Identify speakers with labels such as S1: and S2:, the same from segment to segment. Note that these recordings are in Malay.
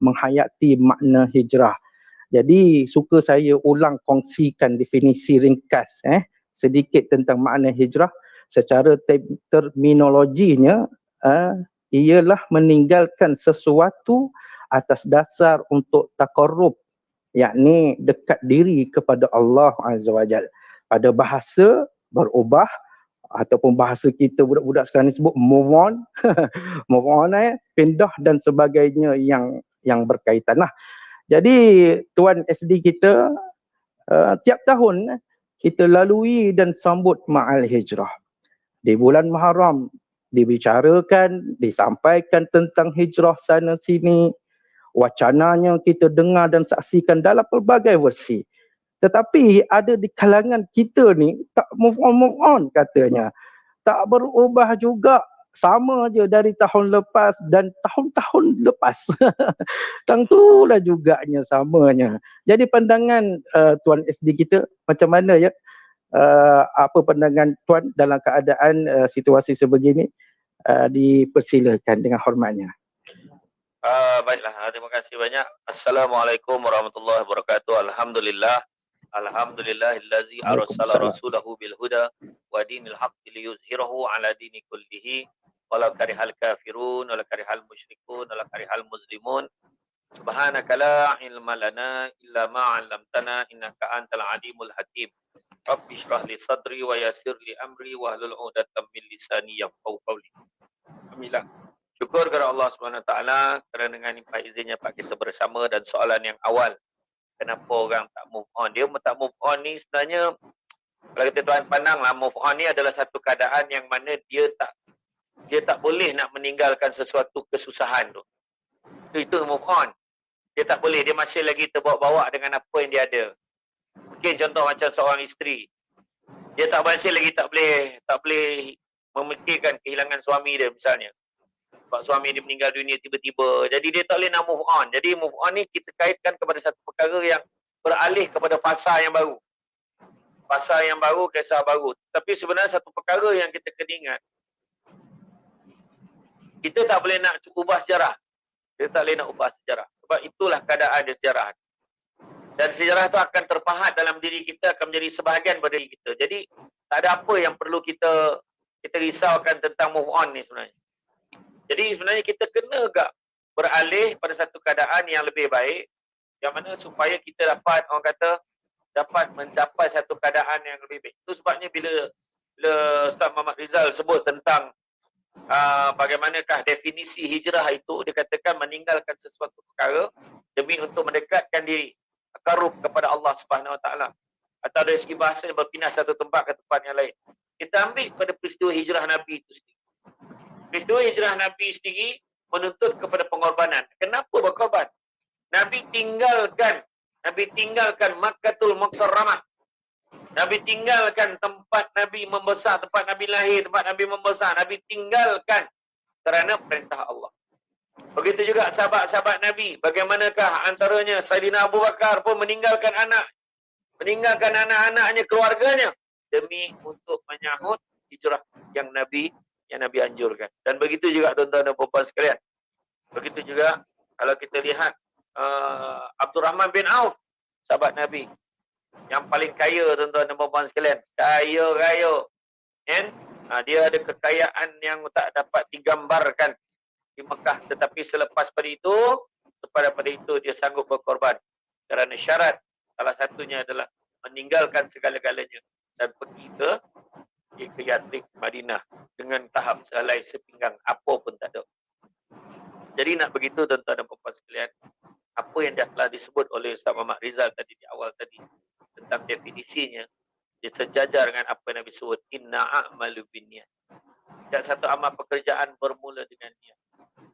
S1: menghayati makna hijrah. Jadi suka saya ulang kongsikan definisi ringkas sedikit tentang makna hijrah. Secara terminologinya ialah meninggalkan sesuatu atas dasar untuk taqarrub, yakni dekat diri kepada Allah Azza wa Jal. Pada bahasa berubah ataupun bahasa kita budak-budak sekarang ni sebut move on. Move on pindah dan sebagainya yang berkaitan lah. Jadi Tuan SD kita tiap tahun kita lalui dan sambut Ma'al Hijrah. Di bulan Muharram dibicarakan, disampaikan tentang hijrah sana sini. Wacananya kita dengar dan saksikan dalam pelbagai versi. Tetapi ada di kalangan kita ni tak move on katanya. Tak berubah juga, sama je dari tahun lepas dan tahun-tahun lepas. Tentulah juganya samanya. Jadi pandangan Tuan SD kita macam mana ya? Apa pandangan Tuan dalam keadaan situasi sebegini? Dipersilakan dengan hormatnya.
S2: Baiklah, terima kasih banyak. Assalamualaikum warahmatullahi wabarakatuh. Alhamdulillahillazi arsala rasulahu bil huda wa dinil haqqi liyuzhirahu ala dini kullihi walau karihal kafirun walau karihal musyrikun walau karihal muslimun. Subhanaka la ilma lana illa ma 'allamtana innaka antal alimul hakim. Rabbi shrah li sadri wa yassir li amri wa hlul 'uqdatam min lisani yafqahu qawli. Alhamdulillah. Syukur kepada Allah SWT kerana dengan limpah izinnya Pak kita bersama. Dan soalan yang awal, kenapa orang tak move on? Dia tak move on ni sebenarnya, kalau kita tuan pandang lah, move on ni adalah satu keadaan yang mana dia tak boleh nak meninggalkan sesuatu kesusahan tu. Itu move on. Dia tak boleh, dia masih lagi terbawa-bawa dengan apa yang dia ada. Mungkin contoh macam seorang isteri, dia masih lagi tak boleh memikirkan kehilangan suami dia misalnya. Sebab suami dia meninggal dunia tiba-tiba. Jadi dia tak boleh nak move on. Jadi move on ni kita kaitkan kepada satu perkara yang beralih kepada fasa yang baru. Fasa yang baru, kisah baru. Tapi sebenarnya satu perkara yang kita kena ingat, kita tak boleh nak ubah sejarah. Kita tak boleh nak ubah sejarah. Sebab itulah keadaan dia sejarah. Dan sejarah tu akan terpahat dalam diri kita, akan menjadi sebahagian pada diri kita. Jadi tak ada apa yang perlu kita risaukan tentang move on ni sebenarnya. Jadi sebenarnya kita kena agak beralih pada satu keadaan yang lebih baik, yang mana supaya kita dapat, orang kata, dapat mendapat satu keadaan yang lebih baik. Itu sebabnya bila Ustaz Muhammad Rizal sebut tentang bagaimanakah definisi hijrah itu, dia katakan meninggalkan sesuatu perkara demi untuk mendekatkan diri, taqarrub kepada Allah Subhanahu Wa Taala. Atau dari segi bahasa berpindah satu tempat ke tempat yang lain. Kita ambil pada peristiwa hijrah Nabi itu sendiri. Peristiwa hijrah Nabi sendiri menuntut kepada pengorbanan. Kenapa berkorban? Nabi tinggalkan Makkatul Mukarramah. Nabi tinggalkan tempat Nabi membesar, tempat Nabi lahir, tempat Nabi membesar. Nabi tinggalkan kerana perintah Allah. Begitu juga sahabat-sahabat Nabi. Bagaimanakah antaranya Saidina Abu Bakar pun meninggalkan anak-anaknya, keluarganya demi untuk menyahut hijrah yang Nabi anjurkan. Dan begitu juga tuan-tuan dan puan-puan sekalian. Begitu juga kalau kita lihat Abdurrahman bin Auf, sahabat Nabi yang paling kaya tuan-tuan dan puan-puan sekalian. Kaya raya. Dia ada kekayaan yang tak dapat digambarkan di Mekah. Tetapi selepas pada itu dia sanggup berkorban. Kerana syarat salah satunya adalah meninggalkan segala-galanya dan pergi ke Yathrib, Madinah dengan tahap sehelai sepinggang, apa pun tak ada. Jadi nak begitu tuan-tuan dan puan-puan sekalian, apa yang dah telah disebut oleh Ustaz Muhammad Rizal tadi di awal tadi tentang definisinya, dia sejajar dengan apa yang Nabi sebut, inna a'malu binniyat. Setiap satu amal pekerjaan bermula dengan niat.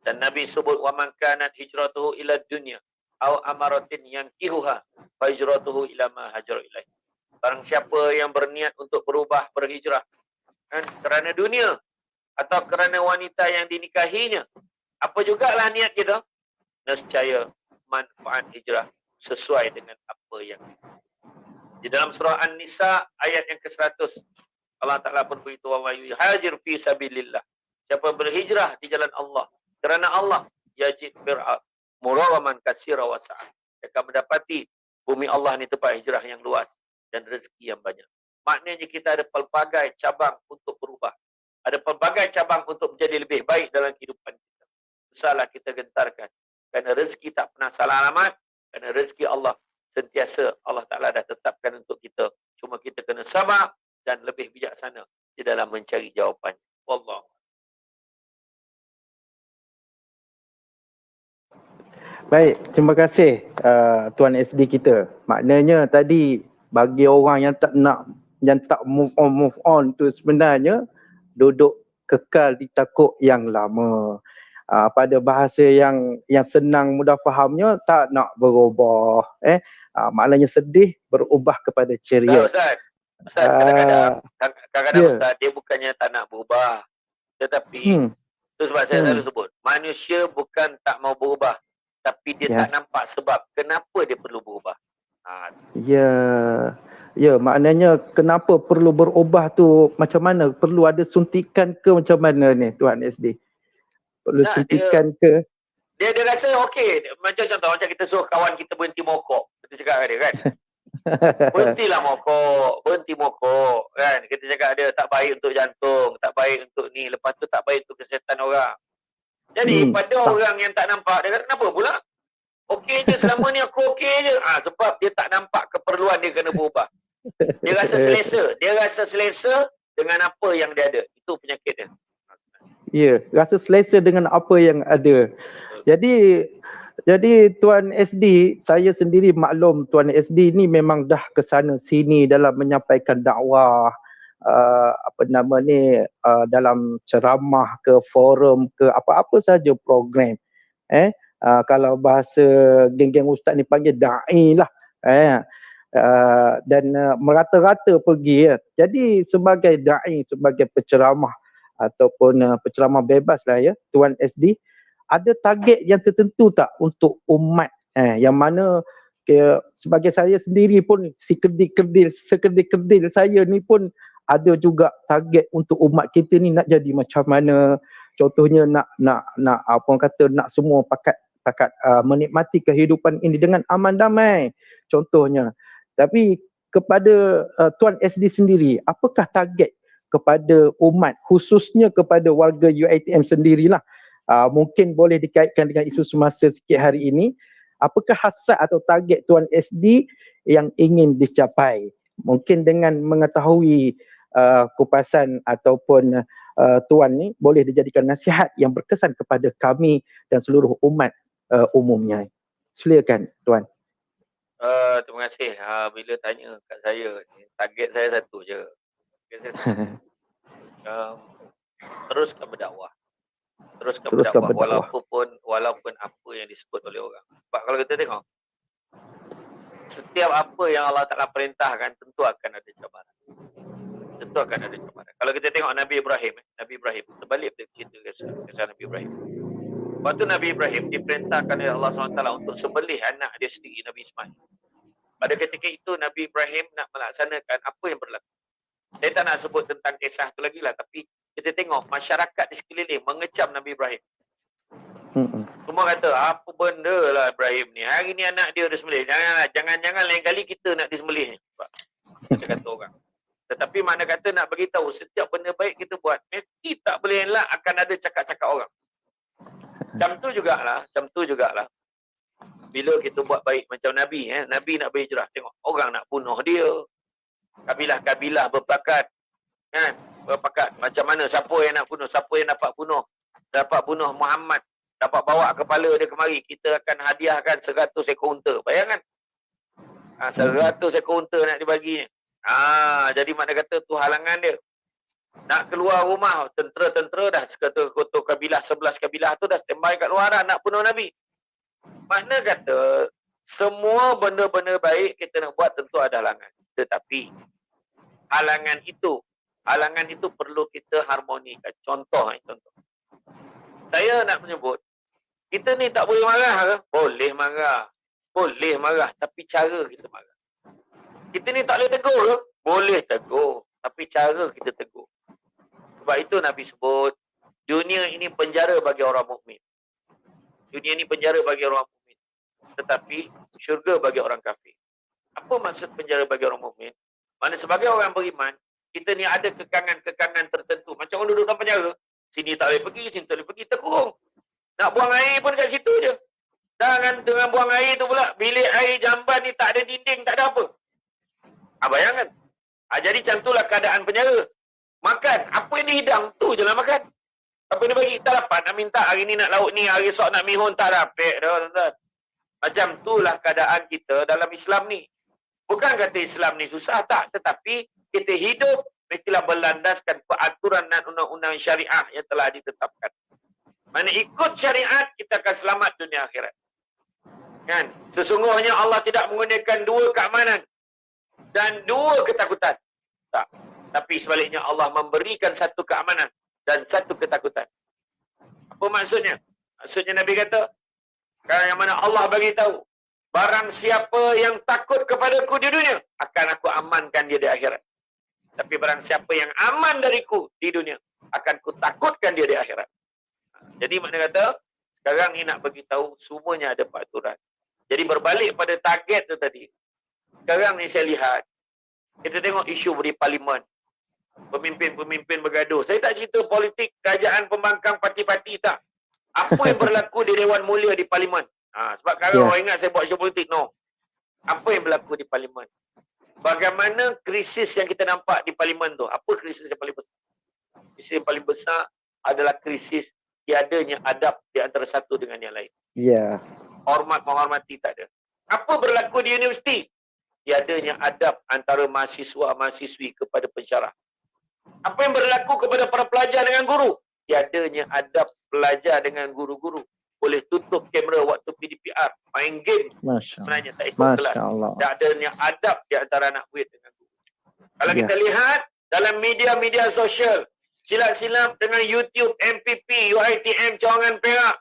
S2: Dan Nabi sebut wa man kanat hijratuhu ila dunya aw amaratin yankihuha fa hijratuhu ila ma hajara ilaih. Barang siapa yang berniat untuk berhijrah kerana dunia atau kerana wanita yang dinikahinya, apa jugalah niat kita, nescaya manfaat hijrah sesuai dengan apa yang di dalam surah An-Nisa ayat yang ke-100. Allah Ta'ala pun beritahu wa yuhajir fi sabilillah. Siapa berhijrah di jalan Allah kerana Allah, yajid murawaman katsira wa sa'ah. Dia akan mendapati bumi Allah ni tempat hijrah yang luas dan rezeki yang banyak. Maknanya kita ada pelbagai cabang untuk berubah. Ada pelbagai cabang untuk menjadi lebih baik dalam kehidupan kita. Usahlah kita gentarkan. Kerana rezeki tak pernah salah alamat. Kerana rezeki Allah sentiasa Allah Ta'ala dah tetapkan untuk kita. Cuma kita kena sabar dan lebih bijaksana di dalam mencari jawapannya. Wallah.
S1: Baik, terima kasih Tuan SD kita. Maknanya tadi bagi orang yang tak move on tu sebenarnya duduk kekal di takuk yang lama. Pada bahasa yang senang mudah fahamnya, tak nak berubah. Maknanya sedih berubah kepada ceria.
S2: Ustaz, kadang-kadang
S1: Ya.
S2: Ustaz, dia bukannya tak nak berubah. Tetapi itu sebab saya selalu sebut, manusia bukan tak mau berubah, tapi dia tak nampak sebab kenapa dia perlu berubah.
S1: Ya, maknanya kenapa perlu berubah tu macam mana? Perlu ada suntikan ke macam mana ni Tuan SD? Perlu suntikan ke?
S2: Dia rasa okey. Macam contoh, macam kita suruh kawan kita berhenti mokok. Kita cakap kat dia kan. Berhentilah berhenti mokok kan. Kita cakap dia tak baik untuk jantung, tak baik untuk ni, lepas tu tak baik untuk kesihatan orang. Jadi pada orang yang tak nampak, dia kata kenapa pula? Okey je, selama ni aku okey je. Sebab dia tak nampak keperluan dia kena berubah. Dia rasa selesa dengan apa yang dia ada. Itu penyakit dia.
S1: Ya, rasa selesa dengan apa yang ada. Jadi Tuan SD, saya sendiri maklum Tuan SD ni memang dah ke sana sini dalam menyampaikan dakwah, dalam ceramah ke, forum ke, apa-apa saja program. Kalau bahasa geng-geng ustaz ni panggil da'i lah. Dan merata-rata pergi. Jadi sebagai da'i, sebagai penceramah ataupun penceramah bebas lah ya, Tuan SD, ada target yang tertentu tak untuk umat yang mana sebagai saya sendiri pun sekerdil saya ni pun ada juga target untuk umat kita ni nak jadi macam mana. Contohnya nak apa orang kata, nak semua pakat menikmati kehidupan ini dengan aman damai contohnya. Tapi kepada Tuan SD sendiri, apakah target kepada umat, khususnya kepada warga UiTM sendirilah? Mungkin boleh dikaitkan dengan isu semasa sikit hari ini. Apakah hasrat atau target Tuan SD yang ingin dicapai? Mungkin dengan mengetahui kupasan ataupun Tuan ni boleh dijadikan nasihat yang berkesan kepada kami dan seluruh umat umumnya. Silakan Tuan.
S2: Terima kasih. Bila tanya kat saya, target saya satu je. Teruskan berdakwah. Walaupun apa yang disebut oleh orang. Sebab kalau kita tengok, setiap apa yang Allah Ta'ala perintahkan tentu akan ada cabaran. Kalau kita tengok Nabi Ibrahim, terbalik dia cerita kisah Nabi Ibrahim. Waktu Nabi Ibrahim diperintahkan oleh Allah SWT untuk sembelih anak dia sendiri, Nabi Ismail. Pada ketika itu Nabi Ibrahim nak melaksanakan apa yang berlaku. Saya tak nak sebut tentang kisah tu lagi lah, tapi kita tengok masyarakat di sekeliling mengecam Nabi Ibrahim. Semua kata, apa benda lah Ibrahim ni, hari ni anak dia disembelih. Jangan lain kali kita nak disembelih ni. Kita kata orang. Tetapi mana kata nak beritahu setiap benda baik kita buat, mesti tak boleh elak akan ada cakap-cakap orang. Macam tu jugalah. Bila kita buat baik macam Nabi, Nabi nak berhijrah, tengok orang nak bunuh dia. Kabilah-kabilah berpakat, kan? Macam mana, siapa yang nak bunuh, siapa yang dapat bunuh Muhammad, dapat bawa kepala dia kemari, kita akan hadiahkan 100 ekor unta. Bayangkan. 100 ekor unta nak dibagi. Jadi makna kata tu halangan dia. Nak keluar rumah, tentera-tentera dah sekota kabilah, 11 kabilah tu dah standby kat luar dah nak bunuh Nabi. Makna kata semua benda-benda baik kita nak buat tentu ada halangan. Tetapi halangan itu perlu kita harmonikan. Contoh. Saya nak menyebut, kita ni tak boleh marah ke? Boleh marah, tapi cara kita marah. Kita ni tak boleh tegur ke? Boleh tegur, tapi cara kita tegur. Sebab itu Nabi sebut, dunia ini penjara bagi orang mukmin. Dunia ni penjara bagi orang mukmin, tetapi syurga bagi orang kafir. Apa maksud penjara bagi orang mukmin? Mana sebagai orang beriman, kita ni ada kekangan-kekangan tertentu. Macam orang duduk dalam penjara, sini tak boleh pergi, sini tak boleh pergi, terkurung. Nak buang air pun kat situ je. Dan dengan buang air tu pula, bilik air jamban ni tak ada dinding, tak ada apa. Bayangkan. Jadi macam itulah keadaan penjara. Makan, apa yang dihidang, tu je lah makan. Apa yang dia bagi, tak dapat. Nak minta hari ni nak lauk ni, hari esok nak mihun, tak dapat dah tuan-tuan. Macam itulah keadaan kita dalam Islam ni. Bukan kata Islam ni susah, tak. Tetapi kita hidup mestilah berlandaskan peraturan dan undang-undang syariah yang telah ditetapkan. Mana ikut syariat, kita akan selamat dunia akhirat. Kan? Sesungguhnya Allah tidak menggunakan dua keamanan dan dua ketakutan. Tak. Tapi sebaliknya Allah memberikan satu keamanan dan satu ketakutan. Apa maksudnya? Maksudnya Nabi kata, yang mana Allah bagi tahu, barang siapa yang takut kepadaku di dunia, akan aku amankan dia di akhirat. Tapi barang siapa yang aman dariku di dunia, akan ku takutkan dia di akhirat. Jadi makna kata, sekarang ni nak bagi tahu semuanya ada peraturan. Jadi berbalik pada target tu tadi. Sekarang ni saya lihat, kita tengok isu di parlimen. Pemimpin-pemimpin bergaduh. Saya tak cerita politik, kerajaan, pembangkang, parti-parti, tak. Apa yang berlaku di Dewan Mulia di parlimen? Sebab sekarang orang ingat saya buat isu politik. No. Apa yang berlaku di parlimen? Bagaimana krisis yang kita nampak di parlimen tu? Apa krisis yang paling besar? Krisis yang paling besar adalah krisis tiadanya adab di antara satu dengan yang lain.
S1: Ya.
S2: Hormat menghormati tak ada. Apa berlaku di universiti? Tiadanya adab antara mahasiswa-mahasiswi kepada pensyarah. Apa yang berlaku kepada para pelajar dengan guru? Tiadanya adab pelajar dengan guru-guru. Boleh tutup kamera waktu PDPR, main game. Sebenarnya tak ikut kelas. Tak adanya adab di antara anak murid dengan guru. Kalau kita lihat dalam media-media sosial, silap-silap dengan YouTube, MPP, UiTM Cawangan Perak.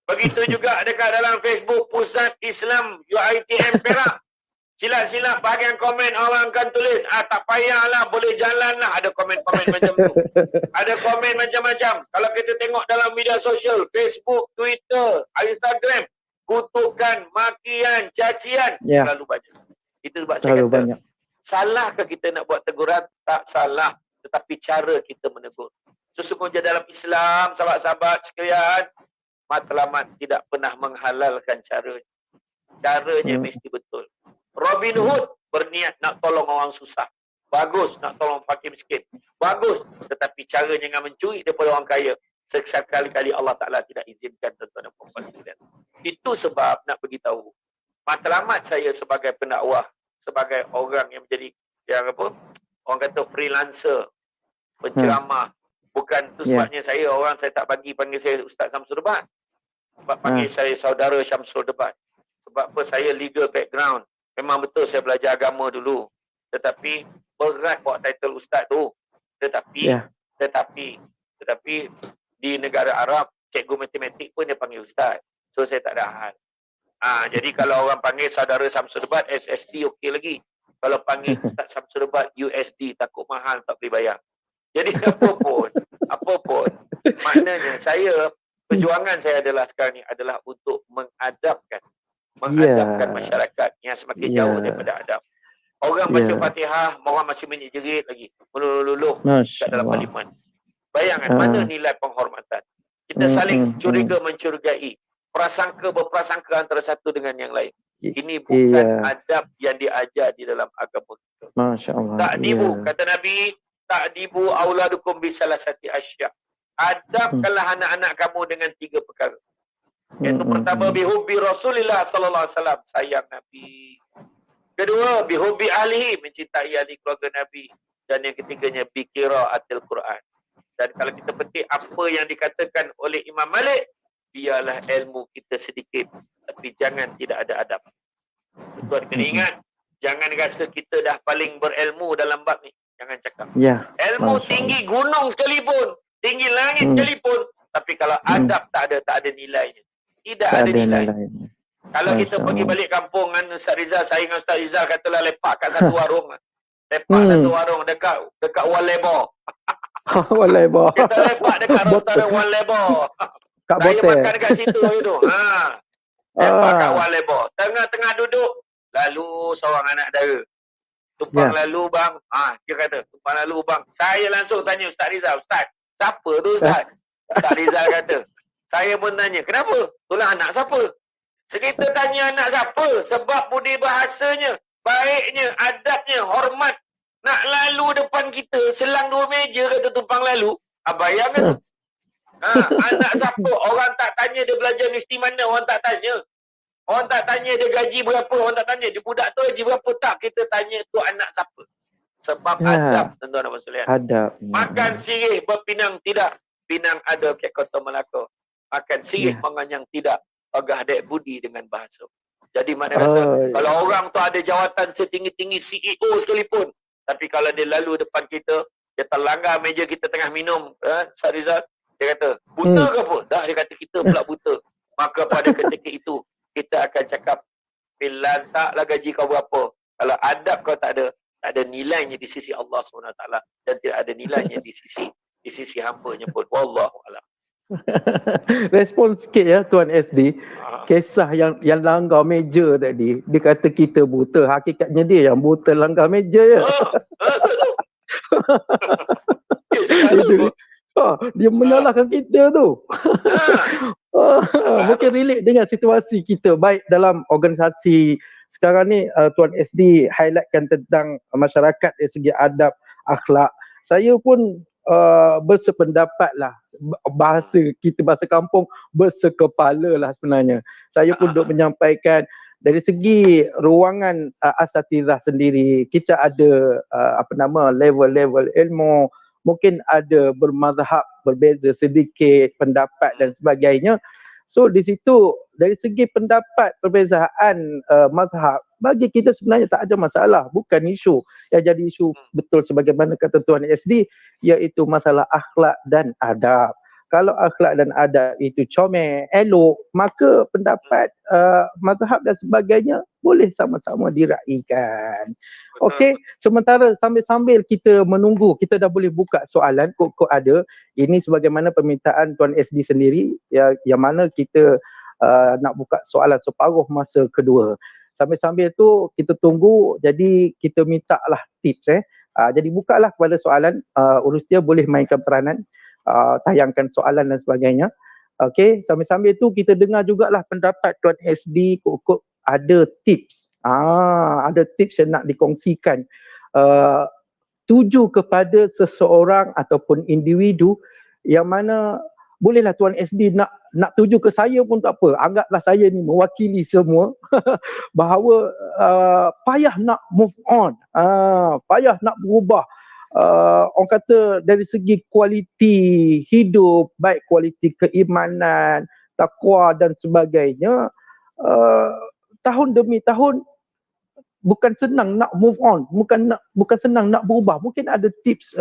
S2: Begitu juga dekat dalam Facebook Pusat Islam UiTM Perak. Silap-silap bahagian komen orang akan tulis, tak payahlah, boleh jalanlah. Ada komen-komen macam tu. Ada komen macam-macam. Kalau kita tengok dalam media sosial, Facebook, Twitter, Instagram, kutukan, makian, cacian, terlalu banyak. Itu sebab saya kata, salahkah kita nak buat teguran? Tak salah. Tetapi cara kita menegur. Sesungguhnya dalam Islam, sahabat-sahabat sekalian, matlamat tidak pernah menghalalkan caranya. Caranya mesti betul. Robin Hood berniat nak tolong orang susah. Bagus nak tolong fakir miskin. Bagus. Tetapi caranya dengan mencuri daripada orang kaya, sekali-kali Allah Ta'ala tidak izinkan tuan-tuan dan puan-puan sekalian. Itu sebab nak beritahu, matlamat saya sebagai pendakwah, sebagai orang yang menjadi orang kata freelancer, penceramah. Bukan tu sebabnya saya tak bagi panggil saya Ustaz Syamsul Debat. Sebab panggil saya saudara Syamsul Debat. Sebab apa? Saya legal background. Memang betul saya belajar agama dulu. Tetapi berat bawa title Ustaz tu. Tetapi di negara Arab, cikgu matematik pun dia panggil Ustaz. So saya tak ada hal. Jadi kalau orang panggil saudara Syamsul Debat, SSD okey lagi. Kalau panggil Ustaz Syamsul Debat, USD takut mahal, tak boleh bayar. Jadi apa pun, maknanya perjuangan saya adalah sekarang ni adalah untuk mengadabkan masyarakat yang semakin jauh daripada adab. Orang baca Fatihah, orang masih menjerit lagi, meluluh kat dalam parlimen. Bayangkan mana nilai penghormatan. Kita saling curiga mencurigai, berprasangka antara satu dengan yang lain. Ini bukan adab yang diajar di dalam agama kita.
S1: Masya-Allah.
S2: Ta'dibu, kata Nabi, ta'dibu auladukum bisalasati asya. Adabkanlah anak-anak kamu dengan 3 perkara. Iaitu pertama, bihubbi Rasulillah sallallahu alaihi wasallam, sayang Nabi. Kedua, bihubbi ahlihi, mencintai ahli keluarga Nabi. Dan yang ketiganya, biqiraatil Quran. Dan kalau kita petik apa yang dikatakan oleh Imam Malik, biarlah ilmu kita sedikit, tapi jangan tidak ada adab. Tuan kena ingat, jangan rasa kita dah paling berilmu dalam bab ni. Jangan cakap. Ilmu tinggi gunung sekalipun, tinggi langit sekalipun, tapi kalau adab tak ada nilainya. Tidak ada nilai. Kalau kita pergi balik kampung dengan Ustaz Rizal, saya dengan Ustaz Rizal katalah lepak kat satu warung. Satu warung dekat Walebo.
S1: Walebo.
S2: Kita lepak dekat restoran Walebo.
S1: Kat
S2: Saya
S1: botel.
S2: makan kat situ hari tu. Lepas kat
S1: Ah,
S2: Walebo. Tengah-tengah duduk. Lalu seorang anak dara. Tumpang
S1: ya.
S2: lalu bang. Dia kata, tumpang lalu bang. Saya langsung tanya Ustaz Rizal. Ustaz, siapa tu Ustaz? Ustaz Rizal kata. Saya pun tanya, kenapa? Itulah anak siapa? Kita tanya anak siapa? Sebab budi bahasanya, baiknya, adabnya, hormat. Nak lalu depan kita, selang 2 meja kata tumpang lalu. Bayangkan tu. Anak siapa? Orang tak tanya dia belajar universiti mana, orang tak tanya. Orang tak tanya dia gaji berapa, orang tak tanya. Dia budak tu gaji berapa, tak. Kita tanya tu anak siapa. Sebab adab,
S1: Ya,
S2: tuan-tuan dan puan-puan.
S1: ada.
S2: Makan sirih berpinang tidak. Pinang ada ke kota Melaka. Makan sirih
S1: Ya.
S2: menganyang tidak. Agak dek budi dengan bahasa. Jadi makna kata,
S1: Oh,
S2: kalau orang tu ada jawatan setinggi-tinggi CEO sekalipun, tapi kalau dia lalu depan kita, dia terlanggar meja kita tengah minum, Ustaz Rizal, dia kata, buta ke apa? Dah, dia kata kita pula buta. Maka pada ketika itu, kita akan cakap, lantaklah gaji kau berapa. Kalau adab kau tak ada nilainya di sisi Allah SWT, dan tidak ada nilainya di sisi hamba-Nya pun. Wallahu a'lam.
S1: respon sikit ya Tuan SD.
S2: Ah.
S1: Kisah yang langgar meja tadi, dia kata kita buta, hakikatnya dia yang buta langgar meja ya.
S2: Tu. Dia cakap tu.
S1: Dia menyalahkan kita tu. Mungkin relate dengan situasi kita, baik dalam organisasi sekarang ni. Tuan SD highlightkan tentang masyarakat dari segi adab, akhlak. Saya pun bersependapat lah, bahasa kita, bahasa kampung, bersekepala lah sebenarnya. Saya pun duk menyampaikan dari segi ruangan asatizah sendiri, kita ada level-level ilmu, mungkin ada bermazhab, berbeza sedikit pendapat dan sebagainya. So di situ dari segi pendapat, perbezaan mazhab, bagi kita sebenarnya tak ada masalah, bukan isu. Yang jadi isu betul sebagaimana kata Tuan SD, iaitu masalah akhlak dan adab. Kalau akhlak dan adab itu comel, elok, maka pendapat mazhab dan sebagainya boleh sama-sama diraikan. Okey, sementara sambil-sambil kita menunggu, kita dah boleh buka soalan, kok ada. Ini sebagaimana permintaan Tuan SD sendiri, yang mana kita nak buka soalan separuh masa kedua. Sambil-sambil tu kita tunggu, jadi kita minta lah tips. Jadi bukalah kepada soalan, urus dia boleh mainkan peranan, tayangkan soalan dan sebagainya. Okey, sambil-sambil tu kita dengar jugalah pendapat Tuan SD, kok ada tips. Ada tips yang nak dikongsikan. Tuju kepada seseorang ataupun individu yang mana bolehlah Tuan SD nak tuju ke saya pun tak apa. Anggaplah saya ni mewakili semua bahawa payah nak move on, payah nak berubah. Orang kata dari segi kualiti hidup, baik kualiti keimanan, takwa dan sebagainya, tahun demi tahun bukan senang nak move on, bukan senang nak berubah. Mungkin ada tips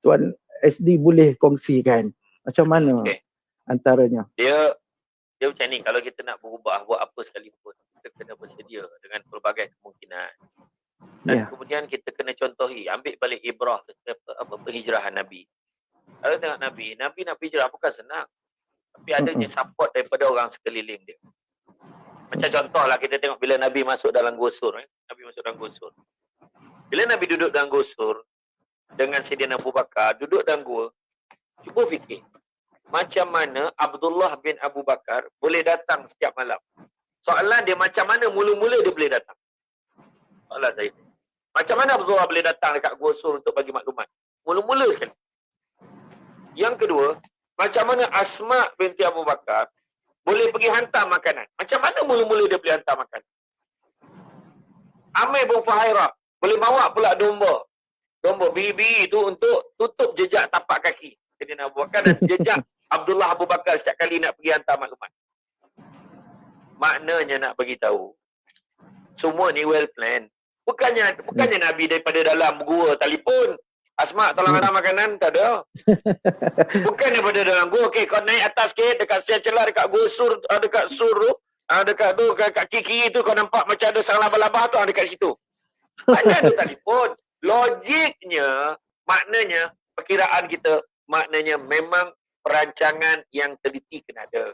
S1: Tuan SD boleh kongsikan. Macam mana antaranya?
S2: Dia macam ni, kalau kita nak berubah, buat apa sekalipun, kita kena bersedia dengan pelbagai kemungkinan. Dan kemudian kita kena contohi, ambil balik ibrah penghijrahan Nabi. Kalau tengok Nabi nak hijrah bukan senang. Tapi adanya support daripada orang sekeliling dia. Macam contohlah kita tengok bila Nabi masuk dalam gusur. Nabi masuk dalam gusur. Bila Nabi duduk dalam gusur dengan Sayyidina Abu Bakar, duduk dalam gua, cuba fikir. Macam mana Abdullah bin Abu Bakar boleh datang setiap malam? Soalan dia, macam mana mula-mula dia boleh datang? Soalan saya. Macam mana Abdullah boleh datang dekat gua Sur untuk bagi maklumat? Mula-mula sekali. Yang kedua, macam mana Asma binti Abu Bakar boleh pergi hantar makanan? Macam mana mula-mula dia boleh hantar makanan? Amir bin Fuhairah boleh bawa pula domba biri-biri itu untuk tutup jejak tapak kaki Sayyidina Abu Bakar dan jejak Abdullah Abu Bakar setiap kali nak pergi hantar maklumat. Maknanya nak bagi tahu, semua ni well planned. Bukannya Nabi daripada dalam gua telefon, Asma tolong hantar makanan, tak ada. Bukan daripada dalam gua, okey kau naik atas sikit dekat celah dekat gua Sur, dekat Sur tu, dekat tu kat kiri tu kau nampak macam ada sarang laba-laba tu, dekat situ. Mana ada telefon? Logiknya, maknanya perkiraan kita, maknanya memang perancangan yang teliti kena ada.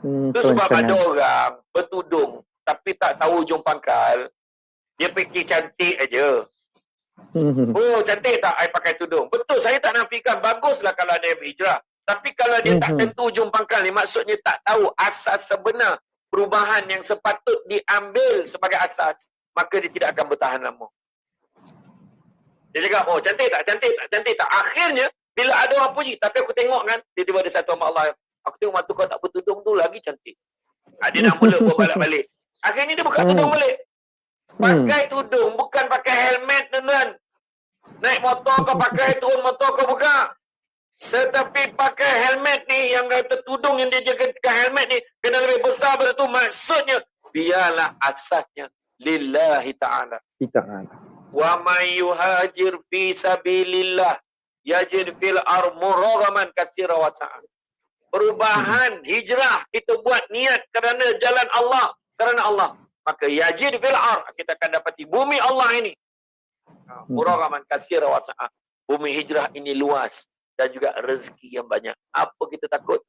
S2: Itu sebab
S1: Perancangan.
S2: ada orang bertudung tapi tak tahu ujung pangkal. Dia fikir cantik aja. Oh, cantik tak I pakai tudung? Betul, saya tak nafikan. Baguslah kalau ada hijrah. Tapi kalau dia tak tentu ujung pangkal ni, maksudnya tak tahu asas sebenar perubahan yang sepatut diambil sebagai asas, maka dia tidak akan bertahan lama. Dia cakap, oh cantik tak, cantik tak, cantik tak. Akhirnya, bila ada orang puji, tapi aku tengok kan, tiba-tiba ada satu hamba Allah, aku tengok mata kau tak bertudung tu lagi cantik. Dia nak mula berbalik-balik. Akhirnya dia buka tudung balik. Pakai tudung, bukan pakai helmet, tuan-tuan. Naik motor kau pakai, turun motor kau buka. Tetapi pakai helmet ni, yang kata tudung yang dia jaga helmet ni, kena lebih besar pada tu. Maksudnya, biarlah asasnya lillahi ta'ala. Wa may yuhajir fi sabilillah yajid fil ar muraghaman katsira wa sa'a. Perubahan hijrah kita buat niat kerana jalan Allah, kerana Allah, maka yajid fil ar, kita akan dapati bumi Allah ini muraghaman katsira wa sa'a. Bumi hijrah ini luas dan juga rezeki yang banyak. Apa kita takut?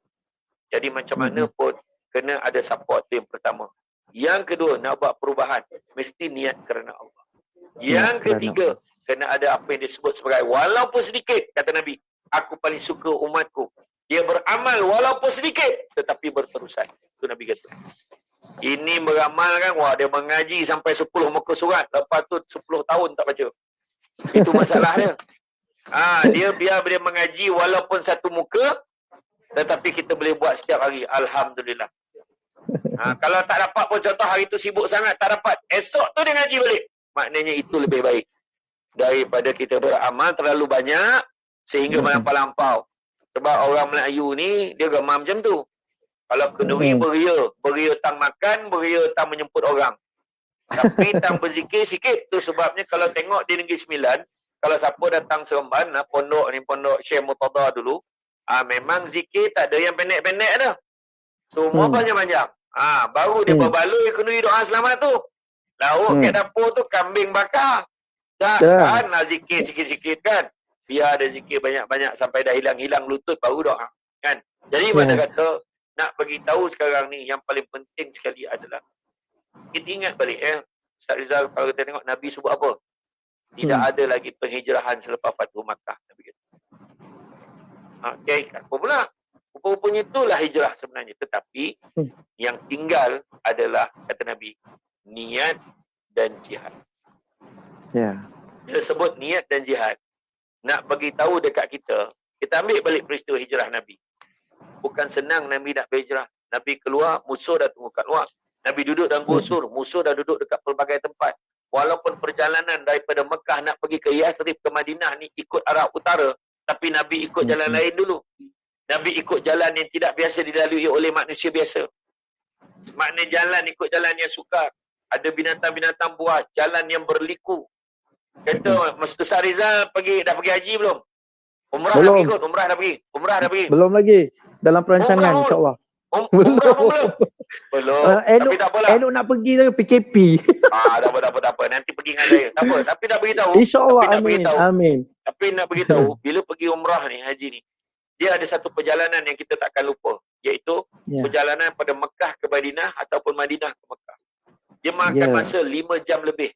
S2: Jadi macam mana pun kena ada support, tu yang pertama. Yang kedua, nak buat perubahan mesti niat kerana Allah. Yang ketiga, kena ada apa yang disebut sebagai walaupun sedikit, kata Nabi, aku paling suka umatku, dia beramal walaupun sedikit tetapi berterusan. Itu Nabi kata. Ini beramal kan, wah dia mengaji sampai 10 muka surat, lepas tu 10 tahun tak baca. Itu masalah dia. Dia biar dia mengaji walaupun satu muka, tetapi kita boleh buat setiap hari. Alhamdulillah. Kalau tak dapat pun, contoh hari tu sibuk sangat, tak dapat, esok tu dia ngaji balik. Maknanya itu lebih baik daripada kita beramal terlalu banyak sehingga melampau-lampau. Sebab orang Melayu ni dia gemam macam tu. Kalau kenduri beria tang makan, beria tang menjemput orang. Tapi tang berzikir sikit. Tu sebabnya kalau tengok di Negeri Sembilan, kalau siapa datang Seremban, pondok ni, pondok Syekh Murtada dulu, memang zikir tak ada yang pendek-pendek dah. Semua panjang-panjang. Baru dia berbaloi kenduri doa selamat tu. Lauk kat dapur tu kambing bakar. Takkan nak zikir sikit-sikit kan. Biar ada zikir banyak-banyak sampai dah hilang-hilang lutut baru doa. Kan? Jadi mana kata nak bagi tahu sekarang ni yang paling penting sekali adalah kita ingat balik Ustaz Rizal, kalau kita tengok Nabi sebut apa? Tidak ada lagi penghijrahan selepas Fathu Makkah. Nabi kata. Okay, apa pula? Rupa-rupanya itulah hijrah sebenarnya. Tetapi yang tinggal adalah, kata Nabi, niat dan jihad. Bila sebut niat dan jihad, nak bagi tahu dekat kita, kita ambil balik peristiwa hijrah Nabi. Bukan senang Nabi nak berhijrah. Nabi keluar, musuh dah tunggu kat luar. Nabi duduk dalam gusur, musuh dah duduk dekat pelbagai tempat. Walaupun perjalanan daripada Mekah nak pergi ke Yathrib, ke Madinah ni ikut arah utara, tapi Nabi ikut jalan lain dulu. Nabi ikut jalan yang tidak biasa dilalui oleh manusia biasa. Makna jalan ikut jalan yang sukar. Ada binatang-binatang buas, jalan yang berliku. Kata, Ustaz Rizal dah pergi haji belum? Umrah dah pergi kot, umrah dah pergi.
S1: Belum lagi. Dalam perancangan insya-Allah.
S2: Umrah pun belum. Belum. Tapi tak apalah.
S1: Elok nak pergi tu PKP.
S2: Tak apa. Nanti pergi dengan saya. Tak apa, tapi nak beritahu.
S1: InsyaAllah, amin.
S2: Tapi nak beritahu, bila pergi umrah ni, haji ni, dia ada satu perjalanan yang kita takkan lupa. Iaitu perjalanan pada Mekah ke Madinah ataupun Madinah ke Mekah. Dia makan masa 5 jam lebih.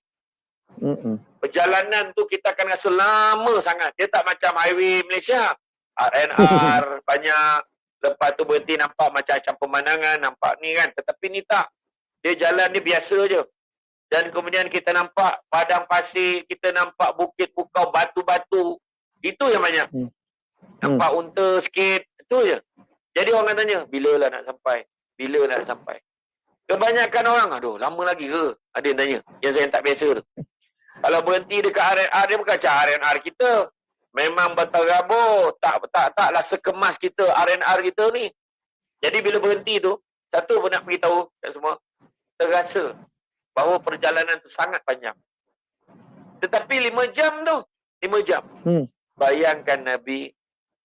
S2: Perjalanan tu kita akan rasa lama sangat. Dia tak macam highway Malaysia. RNR banyak. Lepas tu berhenti nampak macam-macam pemandangan, nampak ni kan. Tetapi ni tak. Dia jalan ni biasa je. Dan kemudian kita nampak padang pasir, kita nampak bukit bukau, batu-batu. Itu yang banyak. Nampak unta sikit, itu je. Jadi orang akan tanya, bila lah nak sampai? Kebanyakan orang, aduh lama lagi ke? Ada yang tanya, yang saya tak biasa tu. Kalau berhenti dekat RNR, dia bukan macam RNR kita. Memang berterabur, taklah sekemas kita RNR kita ni. Jadi bila berhenti tu, satu pun nak beritahu kat semua, terasa bahawa perjalanan tu sangat panjang. Tetapi 5 jam tu, 5 jam. Bayangkan Nabi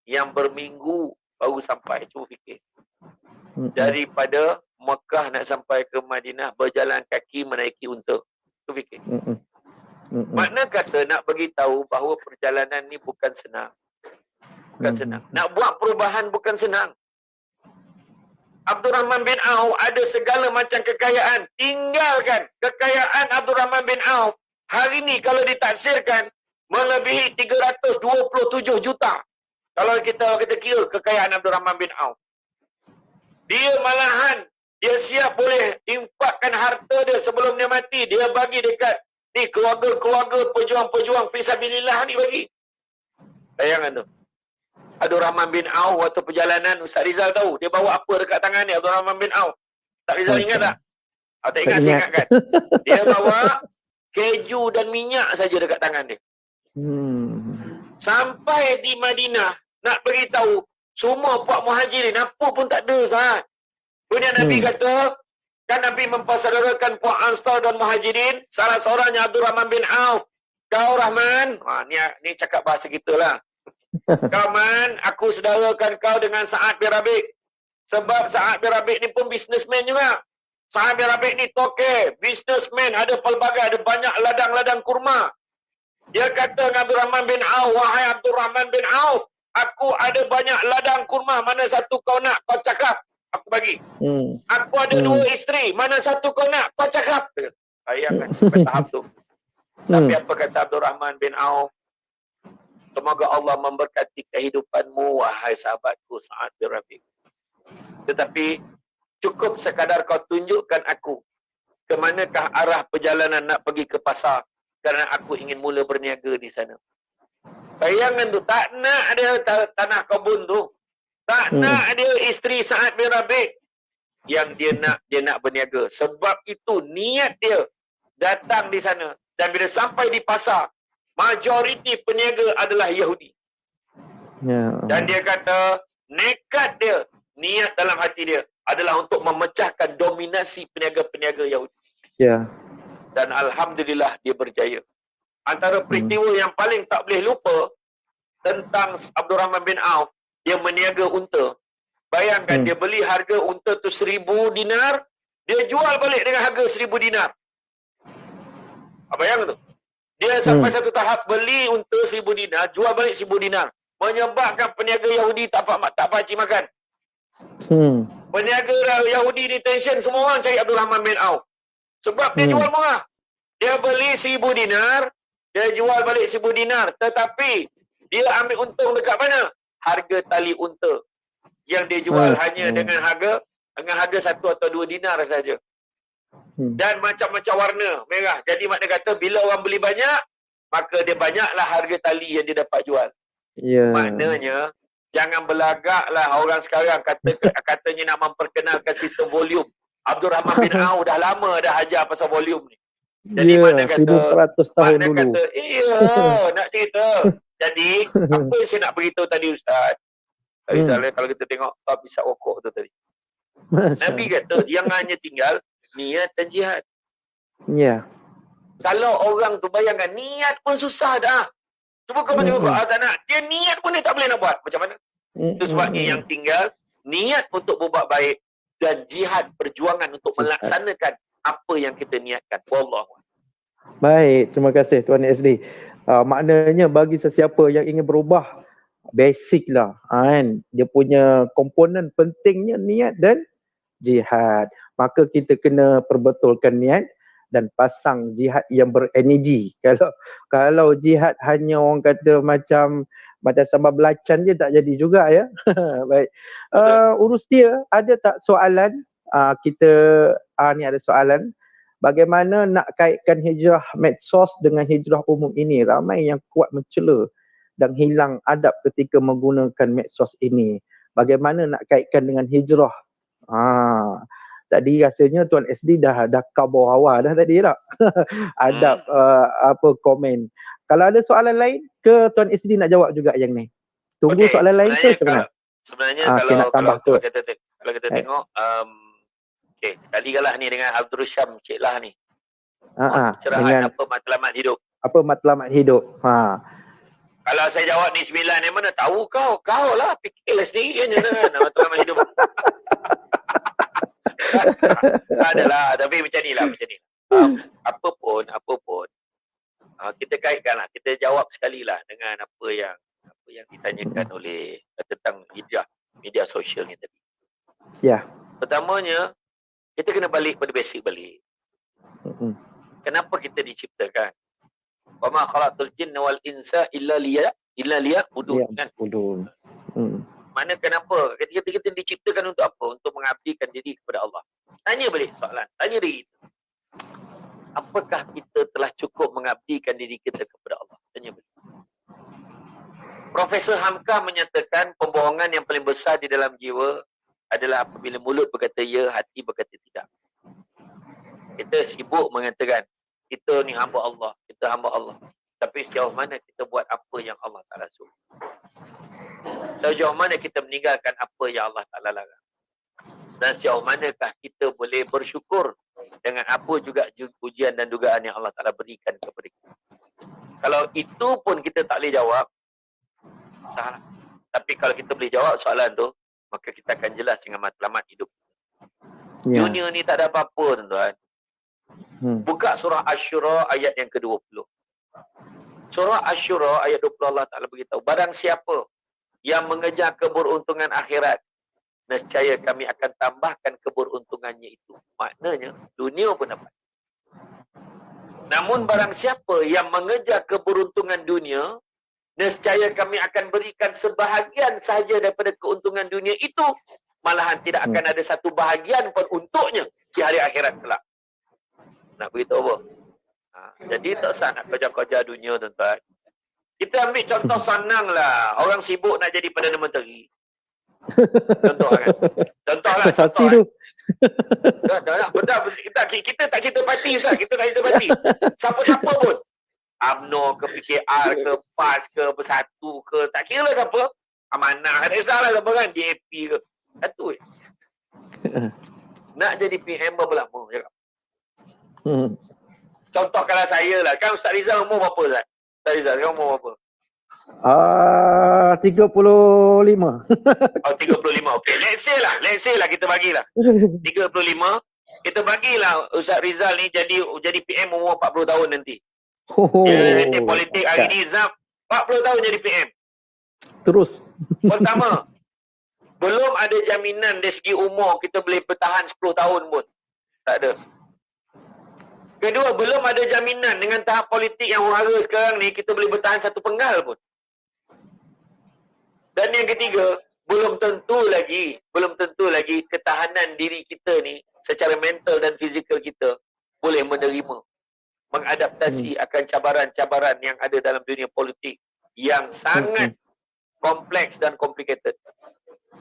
S2: yang berminggu baru sampai, cuba fikir. Daripada Mekah nak sampai ke Madinah, berjalan kaki menaiki unta. Cuba fikir. Makna kata nak bagi tahu bahawa perjalanan ni bukan senang. bukan senang. Nak buat perubahan bukan senang. Abdul Rahman bin Auf ada segala macam kekayaan. Tinggalkan kekayaan Abdul Rahman bin Auf. Hari ni kalau ditaksirkan melebihi 327 juta. Kalau kita kira kekayaan Abdul Rahman bin Auf. Dia malahan, dia siap boleh infakkan harta dia sebelum dia mati. Dia bagi dekat ni keluarga-keluarga pejuang-pejuang fisabilillah ni bagi. Bayangkan tu. Abdul Rahman bin Auf waktu perjalanan, Ustaz Rizal tahu dia bawa apa dekat tangan dia, Abdul Rahman bin Auf. Ustaz Rizal ingat tak? Tak ingat, saya ingatkan. Dia bawa keju dan minyak saja dekat tangan dia. Sampai di Madinah, nak beritahu semua puak muhajirin, apa pun tak ada, Ustaz. Kemudian Nabi kata, kan Nabi mempersaudarakan puak Ansar dan muhajirin, salah seorangnya Abdul Rahman bin Auf. Kau Rahman, ni cakap bahasa kita lah. Kau Man, aku saudarakan kau dengan Sa'ad bin Rabi'. Sebab Sa'ad bin Rabi' ni pun businessman juga. Sa'ad bin Rabi' ni toke, businessman, ada pelbagai, ada banyak ladang-ladang kurma. Dia kata dengan Abdul Rahman bin Auf, wahai Abdul Rahman bin Auf, aku ada banyak ladang kurma, mana satu kau nak, kau cakap, aku bagi. Aku ada 2 isteri, mana satu kau nak, kau cakap. Bayangkan sampai tahap tu. Tapi apa kata Abdul Rahman bin Auf? Semoga Allah memberkati kehidupanmu, wahai sahabatku Sa'ad bin Rabi'. Tetapi cukup sekadar kau tunjukkan aku ke manakah arah perjalanan nak pergi ke pasar, kerana aku ingin mula berniaga di sana. Bayangan tu, tak nak dia tanah kebun tu. Tak nak dia isteri Sa'ad bin Rabi'. Yang dia nak berniaga. Sebab itu niat dia datang di sana. Dan bila sampai di pasar, majoriti peniaga adalah Yahudi. Dan dia kata, nekat dia, niat dalam hati dia adalah untuk memecahkan dominasi peniaga-peniaga Yahudi. Dan Alhamdulillah dia berjaya. Antara peristiwa yang paling tak boleh lupa tentang Abdul Rahman bin Auf, dia meniaga unta. Bayangkan dia beli harga unta tu 1,000 dinar, dia jual balik dengan harga 1,000 dinar. Bayangkan tu. Dia sampai satu tahap beli unta 1,000 dinar, jual balik 1,000 dinar. Menyebabkan peniaga Yahudi tak pakcik makan. Peniaga Yahudi ni tension, semua orang cari Abdul Rahman bin Auf. Sebab dia jual murah. Dia beli 1,000 dinar, dia jual balik 1,000 dinar. Tetapi, dia ambil untung dekat mana? Harga tali unta. Yang dia jual hanya dengan harga 1 atau 2 dinar saja. Dan macam-macam warna merah. Jadi makna kata bila orang beli banyak, maka dia banyaklah harga tali yang dia dapat jual. Maknanya jangan belagaklah orang sekarang katanya nak memperkenalkan sistem volume. Abdul Rahman bin Auf dah lama dah ajar pasal volume ni. Jadi makna kata
S1: 1,400 tahun dulu.
S2: Nak cerita. Jadi apa yang saya nak beritahu tadi Ustaz? Kalau kita tengok bisa rokok tu tadi. Nabi kata yang hanya tinggal niat dan jihad. Kalau orang tu bayangkan niat pun susah dah. Cuba kau baca tak nak. Dia niat pun dia tak boleh nak buat. Macam mana? Itu sebabnya yang tinggal niat untuk berbuat baik dan jihad perjuangan untuk melaksanakan apa yang kita niatkan. Wallahu.
S1: Baik, terima kasih Tuan SD. Maknanya bagi sesiapa yang ingin berubah, basic lah kan. Dia punya komponen pentingnya niat dan jihad. Maka kita kena perbetulkan niat dan pasang jihad yang berenergi. Kalau jihad hanya orang kata macam sambal belacan je tak jadi juga ya. Baik. Urus dia, ada tak soalan? Ni ada soalan. Bagaimana nak kaitkan hijrah medsos dengan hijrah umum ini? Ramai yang kuat mencela dan hilang adab ketika menggunakan medsos ini. Bagaimana nak kaitkan dengan hijrah? Tadi rasanya Tuan SD dah kabur awal dah tadi tak? Adab komen. Kalau ada soalan lain ke Tuan SD nak jawab juga yang ni? Tunggu soalan lain ke sebenarnya?
S2: Sebenarnya kalau kita tengok sekali-kala ni dengan Abdul Syam Cik Lah ni. Pencerahan apa matlamat hidup. Apa matlamat hidup. Kalau saya jawab ni 9 yang mana tahu kau lah fikirlah sendiri kan matlamat hidup. Adalah, tapi macam ni lah. Apa pun kita kaitkanlah, kita jawab sekali lah dengan apa yang ditanyakan oleh tentang media sosial ni tadi.
S1: Ya.
S2: Pertamanya, kita kena balik pada basic balik. Kenapa kita diciptakan? Wa ma khalaqtul jinna wal insa illa liya'budun, kan? Mana kenapa? Kita diciptakan untuk apa? Untuk mengabdikan diri kepada Allah. Tanya balik soalan. Tanya diri kita. Apakah kita telah cukup mengabdikan diri kita kepada Allah? Tanya balik. Profesor Hamka menyatakan pembohongan yang paling besar di dalam jiwa adalah apabila mulut berkata ya, hati berkata tidak. Kita sibuk mengatakan, kita ni hamba Allah, kita hamba Allah. Tapi sejauh mana kita buat apa yang Allah Ta'ala suruh? Sejauh mana kita meninggalkan apa yang Allah Ta'ala larang? Dan sejauh manakah kita boleh bersyukur dengan apa juga ujian dan dugaan yang Allah Ta'ala berikan kepada kita? Kalau itu pun kita tak boleh jawab, salah. Tapi kalau kita boleh jawab soalan tu, maka kita akan jelas dengan matlamat hidup. Dunia ni tak ada apa-apa, tuan-tuan. Buka surah Asy-Syura ayat yang ke-20. Surah Asy-Syura ayat 20 Allah Ta'ala beritahu, barang siapa yang mengejar keberuntungan akhirat, nescaya kami akan tambahkan keberuntungannya itu. Maknanya, dunia pun dapat. Namun barang siapa yang mengejar keberuntungan dunia, nescaya kami akan berikan sebahagian sahaja daripada keuntungan dunia itu. Malahan tidak akan ada satu bahagian pun untuknya di hari akhirat kelak. Nak beritahu apa? Jadi tak usah nak kerja-kerja dunia, tuan-tuan. Kita ambil contoh senang lah. Orang sibuk nak jadi Perdana Menteri. Contoh kan? Contoh lah. Kita tak cerita parti, Ustaz. Kita tak cerita parti. Siapa-siapa pun. UMNO ke, PKR ke, PAS ke, Bersatu ke. Tak kira lah siapa. Amanah kan. Tak kisahlah siapa kan. DAP ke. Satu je. Nak jadi PM berapa lama? Contoh kalau saya lah. Kan Ustaz Rizal umur berapa, Ustaz? Ustaz Rizal sekarang umur berapa?
S1: 35.
S2: Oh, 35. Okey. Let's say lah kita bagilah. 35. Kita bagilah Ustaz Rizal ni jadi PM umur 40 tahun nanti. Nanti politik hari ni Zab 40 tahun jadi PM.
S1: Terus.
S2: Pertama, belum ada jaminan dari segi umur kita boleh bertahan 10 tahun pun. Tak ada. Kedua, belum ada jaminan dengan tahap politik yang huru-hara sekarang ni kita boleh bertahan satu penggal pun. Dan yang ketiga, belum tentu lagi ketahanan diri kita ni secara mental dan fizikal kita boleh menerima, mengadaptasi akan cabaran-cabaran yang ada dalam dunia politik yang sangat kompleks dan complicated.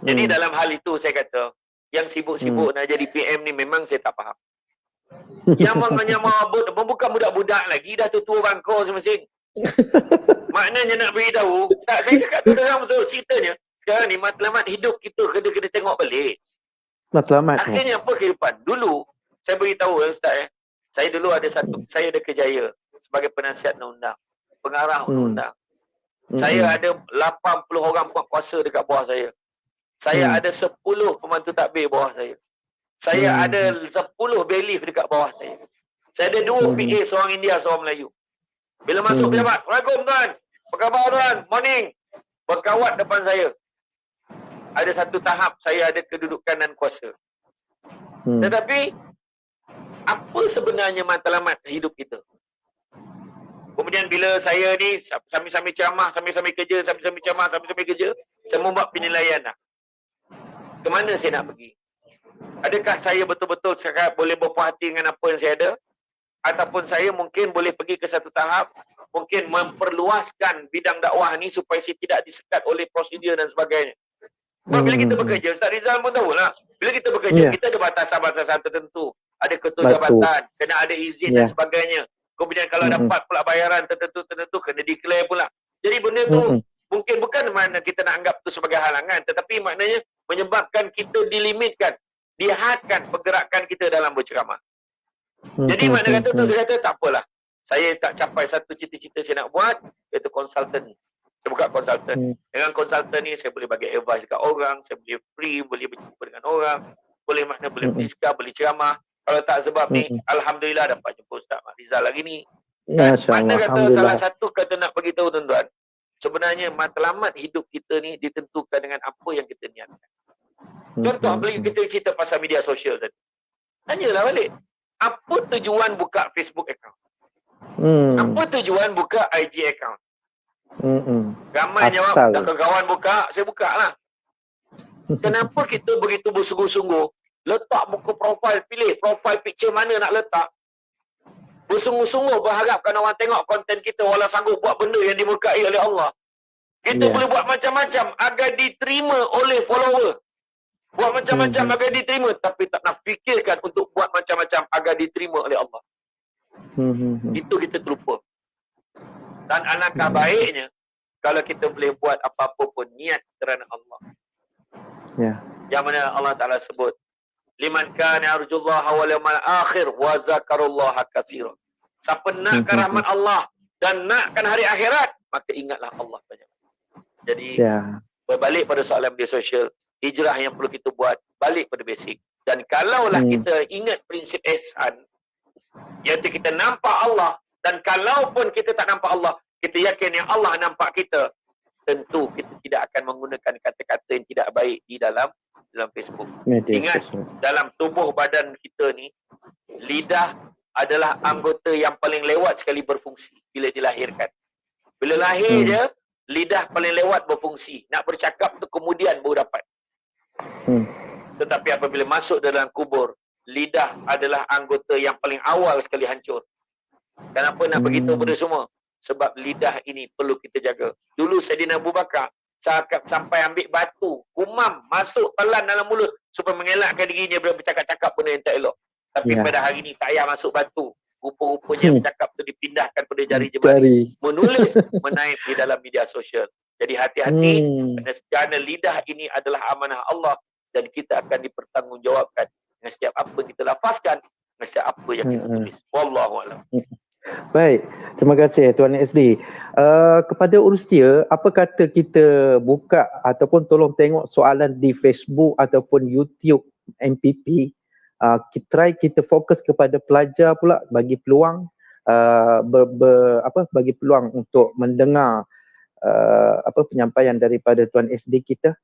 S2: Jadi dalam hal itu saya kata, yang sibuk-sibuk nak jadi PM ni memang saya tak faham. Yang bukan budak-budak lagi, dah tua bangkau masing-masing. Maknanya nak beritahu, tak, saya cakap tu orang betul ceritanya. Sekarang ni matlamat hidup kita kena tengok balik.
S1: Matlamat.
S2: Akhirnya apa kehidupan? Dulu saya beritahu Ustaz saya dulu saya ada kerjaya sebagai penasihat undang-undang, pengarah undang-undang. Saya ada 80 orang kuasa dekat bawah saya. Saya ada 10 pembantu takbir bawah saya. Saya ada 10 bailiff dekat bawah saya. Saya ada 2 PA, seorang India, seorang Melayu. Bila masuk pejabat, Assalamualaikum tuan, apa khabar tuan, morning. Berkawat depan saya. Ada satu tahap saya ada kedudukan dan kuasa. Tetapi, apa sebenarnya matlamat hidup kita? Kemudian bila saya ni, sambil-sambil ceramah, sambil-sambil kerja, sambil-sambil ceramah, sambil-sambil kerja, saya membuat penilaian dah. Ke mana saya nak pergi? Adakah saya betul-betul sekarang boleh berpuas hati dengan apa yang saya ada? Ataupun saya mungkin boleh pergi ke satu tahap, mungkin memperluaskan bidang dakwah ni supaya saya tidak disekat oleh prosedur dan sebagainya. Sebab bila kita bekerja, Ustaz Rizal pun tahulah, bila kita bekerja, kita ada batasan-batasan tertentu. Ada ketua jabatan, kena ada izin dan sebagainya. Kemudian kalau dapat pula bayaran tertentu, kena declare pula. Jadi benda tu mungkin bukan makna kita nak anggap tu sebagai halangan, tetapi maknanya menyebabkan kita dilimitkan, dihadkan pergerakan kita dalam berceramah. Jadi makna kata tu saya kata tak apalah. Saya tak capai satu cita-cita saya nak buat, iaitu konsultan. Saya buka konsultan. Dengan konsultan ni saya boleh bagi advice dekat orang, saya boleh free, boleh berjumpa dengan orang, boleh berdiskus, boleh ceramah. Kalau tak sebab ni, alhamdulillah dapat jumpa Ustaz Rizal lagi ni. Mana kata salah satu kata nak bagi tahu tuan-tuan, sebenarnya matlamat hidup kita ni ditentukan dengan apa yang kita niatkan. Contoh, apabila kita cerita pasal media sosial tadi. Tanyalah balik. Apa tujuan buka Facebook account? Apa tujuan buka IG account? Ramai jawab, dah kawan buka, saya buka lah. Kenapa kita begitu bersungguh-sungguh letak muka profil, pilih profil picture mana nak letak? Bersungguh-sungguh berharapkan orang tengok konten kita walau sanggup buat benda yang dimurkai oleh Allah. Kita boleh buat macam-macam agar diterima oleh follower. Buat macam-macam agar diterima, tapi tak nak fikirkan untuk buat macam-macam agar diterima oleh Allah. Itu kita terlupa. Dan alangkah baiknya kalau kita boleh buat apa-apa pun niat kerana Allah. Yang mana Allah Ta'ala sebut, liman kana yarjullaha wal yawmal akhir wa zakarullaha katsiran. Siapa nakkan rahmat Allah dan nakkan hari akhirat, maka ingatlah Allah banyak. Jadi berbalik pada soalan media sosial, hijrah yang perlu kita buat balik pada basic. Dan kalaulah kita ingat prinsip ihsan, iaitu kita nampak Allah, dan kalaupun kita tak nampak Allah, kita yakin yang Allah nampak kita, tentu kita tidak akan menggunakan kata-kata yang tidak baik di dalam Facebook. Ingat, dalam tubuh badan kita ni, lidah adalah anggota yang paling lewat sekali berfungsi bila dilahirkan. Bila lahir je, lidah paling lewat berfungsi. Nak bercakap tu kemudian baru dapat. Tetapi apabila masuk dalam kubur, lidah adalah anggota yang paling awal sekali hancur. Kenapa nak begitu pada semua? Sebab lidah ini perlu kita jaga. Dulu Saidina Abu Bakar sampai ambil batu, kumam, masuk telan dalam mulut supaya mengelakkan dirinya bila bercakap-cakap benda yang tak elok. Tapi pada hari ini tak payah masuk batu. Rupa-rupanya bercakap tu dipindahkan pada jari jemari. Menulis, menaip di dalam media sosial. Jadi hati-hati, kerana lidah ini adalah amanah Allah dan kita akan dipertanggungjawabkan dengan setiap apa yang kita lafazkan, dengan setiap apa yang kita tulis. Wallahualam.
S1: Baik, terima kasih Tuan SD. Kepada Urustia, apa kata kita buka ataupun tolong tengok soalan di Facebook ataupun YouTube MPP. Kita fokus kepada pelajar pula, bagi peluang bagi peluang untuk mendengar penyampaian daripada Tuan SD kita.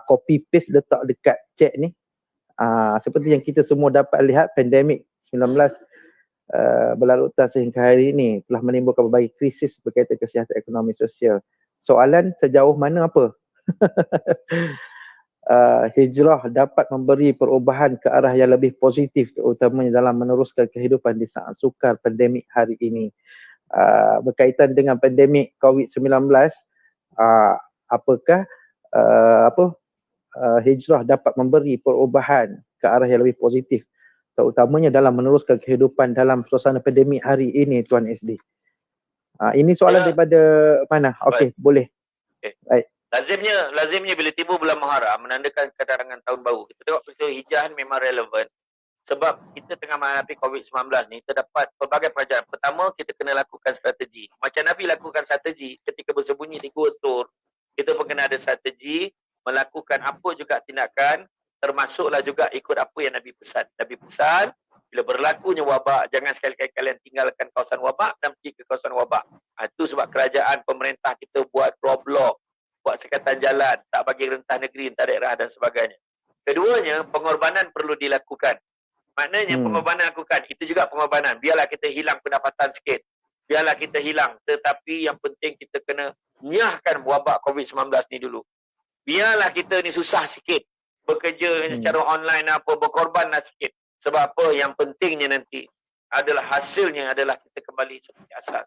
S1: Copy paste letak dekat chat ni. Seperti yang kita semua dapat lihat, pandemik 19 berlarutan sehingga hari ini telah menimbulkan berbagai krisis berkaitan kesihatan ekonomi sosial. Soalan sejauh mana apa? Hijrah dapat memberi perubahan ke arah yang lebih positif, terutamanya dalam meneruskan kehidupan di saat sukar pandemik hari ini. Berkaitan dengan pandemik COVID-19, apakah hijrah dapat memberi perubahan ke arah yang lebih positif, terutamanya dalam meneruskan kehidupan dalam suasana pandemik hari ini, Tuan SD? Ini soalan daripada mana? Okey, boleh. Baik.
S2: Lazimnya bila tiba bulan Muharram menandakan kedatangan tahun baru. Kita tengok peristiwa hijrah memang relevan sebab kita tengah menghadapi COVID-19 ni, terdapat pelbagai pelajaran. Pertama, kita kena lakukan strategi. Macam Nabi lakukan strategi ketika bersembunyi di Gua Tur. Kita pun kena ada strategi, melakukan apa juga tindakan, termasuklah juga ikut apa yang Nabi pesan. Nabi pesan, bila berlakunya wabak, jangan sekali-kali kalian tinggalkan kawasan wabak dan pergi ke kawasan wabak. Itu sebab kerajaan, pemerintah kita buat drawblock, buat sekatan jalan, tak bagi rentah negeri, rentah daerah dan sebagainya. Keduanya, pengorbanan perlu dilakukan. Maknanya pengorbanan lakukan, itu juga pengorbanan. Biarlah kita hilang pendapatan sikit, biarlah kita hilang, tetapi yang penting kita kena nyahkan wabak COVID-19 ni dulu. Biarlah kita ni susah sikit, bekerja secara online apa, berkorbanlah sikit. Sebab apa? Yang pentingnya nanti adalah hasilnya adalah kita kembali seperti asal.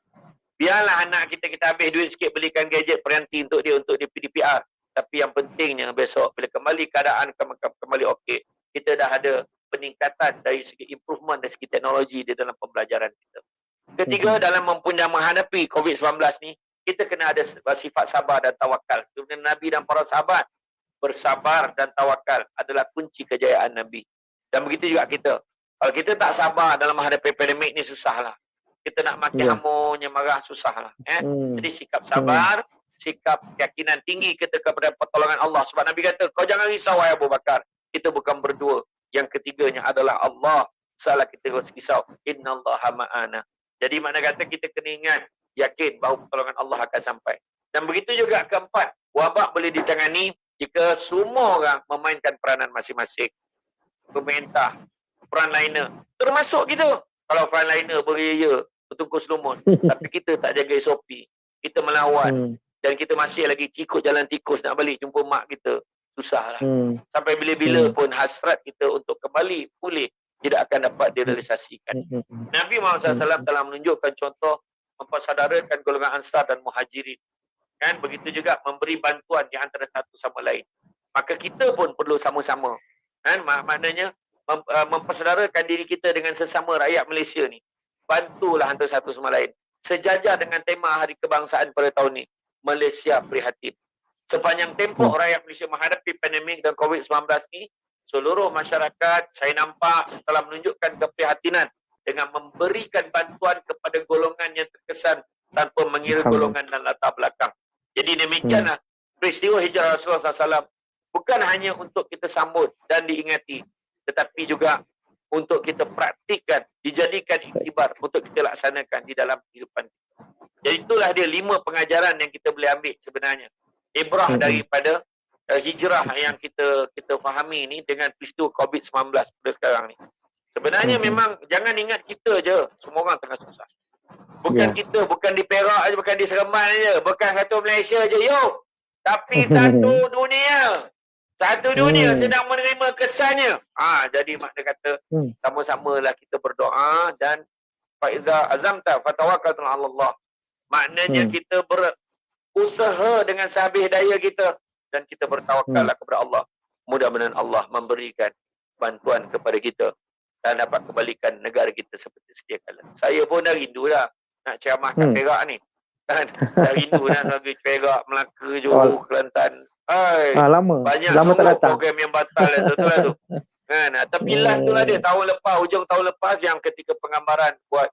S2: Biarlah anak kita habis duit sikit belikan gadget peranti untuk dia pergi PR. Tapi yang pentingnya besok bila kembali keadaan kembali okey, kita dah ada peningkatan dari segi improvement dari segi teknologi di dalam pembelajaran kita. Ketiga, dalam menghadapi COVID-19 ni, kita kena ada sifat sabar dan tawakal. Sebenarnya Nabi dan para sahabat bersabar dan tawakal adalah kunci kejayaan Nabi. Dan begitu juga kita. Kalau kita tak sabar dalam menghadapi pandemik ni, susahlah. Kita nak maki hamunya marah, susahlah. Jadi sikap sabar, sikap keyakinan tinggi kita kepada pertolongan Allah. Sebab Nabi kata, kau jangan risau wahai Abu Bakar. Kita bukan berdua. Yang ketiganya adalah Allah. Salah kita harus risau. Innallaha ma'ana. Jadi makna kata kita kena ingat, yakin bahawa pertolongan Allah akan sampai. Dan begitu juga keempat, wabak boleh ditangani jika semua orang memainkan peranan masing-masing. Pemerintah, frontliner, termasuk kita. Kalau frontliner beria, bertungkus lumus, tapi kita tak jaga SOP, kita melawan, dan kita masih lagi ikut jalan tikus nak balik jumpa mak kita, susahlah. Sampai bila-bila pun hasrat kita untuk kembali pulih tidak akan dapat direalisasikan. Nabi Muhammad SAW telah menunjukkan contoh mempersaudarakan golongan Ansar dan Muhajirin. Kan begitu juga memberi bantuan di antara satu sama lain. Maka kita pun perlu sama-sama. Kan maknanya mempersaudarakan diri kita dengan sesama rakyat Malaysia ni. Bantulah antara satu sama lain. Sejajar dengan tema Hari Kebangsaan pada tahun ni, Malaysia Prihatin. Sepanjang tempoh rakyat Malaysia menghadapi pandemik dan COVID-19 ni, seluruh masyarakat saya nampak telah menunjukkan keprihatinan dengan memberikan bantuan kepada golongan yang terkesan tanpa mengira golongan dan latar belakang. Jadi demikianlah peristiwa hijrah Rasulullah SAW bukan hanya untuk kita sambut dan diingati, tetapi juga untuk kita praktikkan, dijadikan iktibar untuk kita laksanakan di dalam kehidupan kita. Jadi itulah dia 5 pengajaran yang kita boleh ambil sebenarnya. Ibrah daripada hijrah yang kita fahami ni dengan peristiwa COVID-19 pada sekarang ni. Sebenarnya memang jangan ingat kita je, semua orang tengah susah. Bukan kita, bukan di Perak je, bukan di Seremban je, bukan satu Malaysia je, yo. Tapi satu dunia. Satu dunia sedang menerima kesannya. Jadi makna kata sama-samalah kita berdoa dan faiza azamta fatawakkaltu 'ala Allah. Maknanya kita berusaha dengan sehabis daya kita dan kita bertawakallah kepada Allah. Mudah-mudahan Allah memberikan bantuan kepada kita dan dapat kembalikan negara kita seperti sedia kala. Saya pun dah rindu dah nak ceramah kat Perak ni. Kan? Dah rindu nak pergi Perak, Melaka, Johor, Kelantan.
S1: Lama.
S2: Banyak
S1: lama tak datang.
S2: program yang batal tu lah tu. Kan? Tapi last tu lah dia tahun lepas, hujung tahun lepas yang ketika penggambaran buat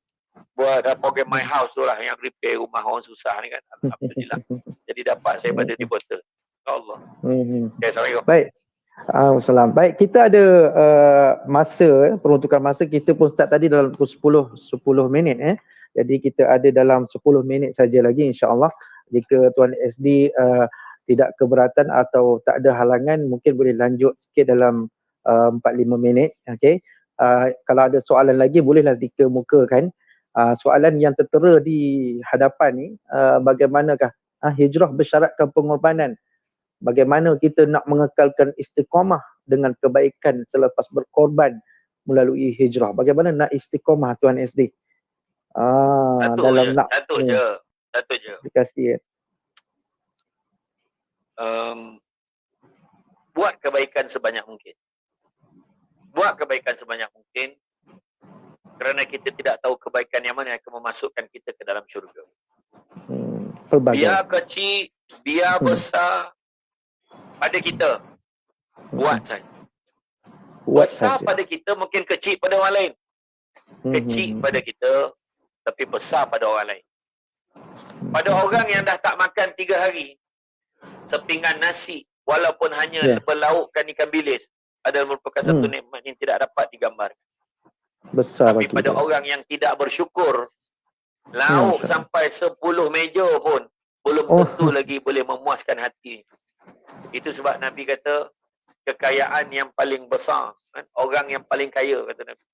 S2: program My House tu lah yang repair rumah orang susah ni kan. Alhamdulillah. Jadi dapat saya pada di botol. Allah. Okay, Assalamualaikum.
S1: Baik. Assalamualaikum. Baik, kita ada peruntukan masa kita pun start tadi dalam pukul 10 minit Jadi kita ada dalam 10 minit saja lagi insya-Allah. Jika Tuan SD tidak keberatan atau tak ada halangan, mungkin boleh lanjut sikit dalam 4-5 minit. Okey. Kalau ada soalan lagi bolehlah dikemukakan. Soalan yang tertera di hadapan ni, bagaimanakah hijrah bersyaratkan pengorbanan? Bagaimana kita nak mengekalkan istiqamah dengan kebaikan selepas berkorban melalui hijrah? Bagaimana nak istiqamah Tuan SD?
S2: Satu je.
S1: Terima kasih.
S2: Buat kebaikan sebanyak mungkin. Buat kebaikan sebanyak mungkin kerana kita tidak tahu kebaikan yang mana yang akan memasukkan kita ke dalam syurga. Biar kecil, biar besar, pada kita buat saja. Besar pada kita mungkin kecil pada orang lain. Kecil pada kita tapi besar pada orang lain. Pada orang yang dah tak makan 3 hari, sepinggan nasi walaupun hanya berlaukkan ikan bilis adalah merupakan satu nikmat yang tidak dapat digambarkan.
S1: Besar.
S2: Tapi pada orang yang tidak bersyukur, lauk sampai 10 meja pun belum tentu lagi boleh memuaskan hati. Itu sebab Nabi kata kekayaan yang paling besar, orang yang paling kaya kata Nabi,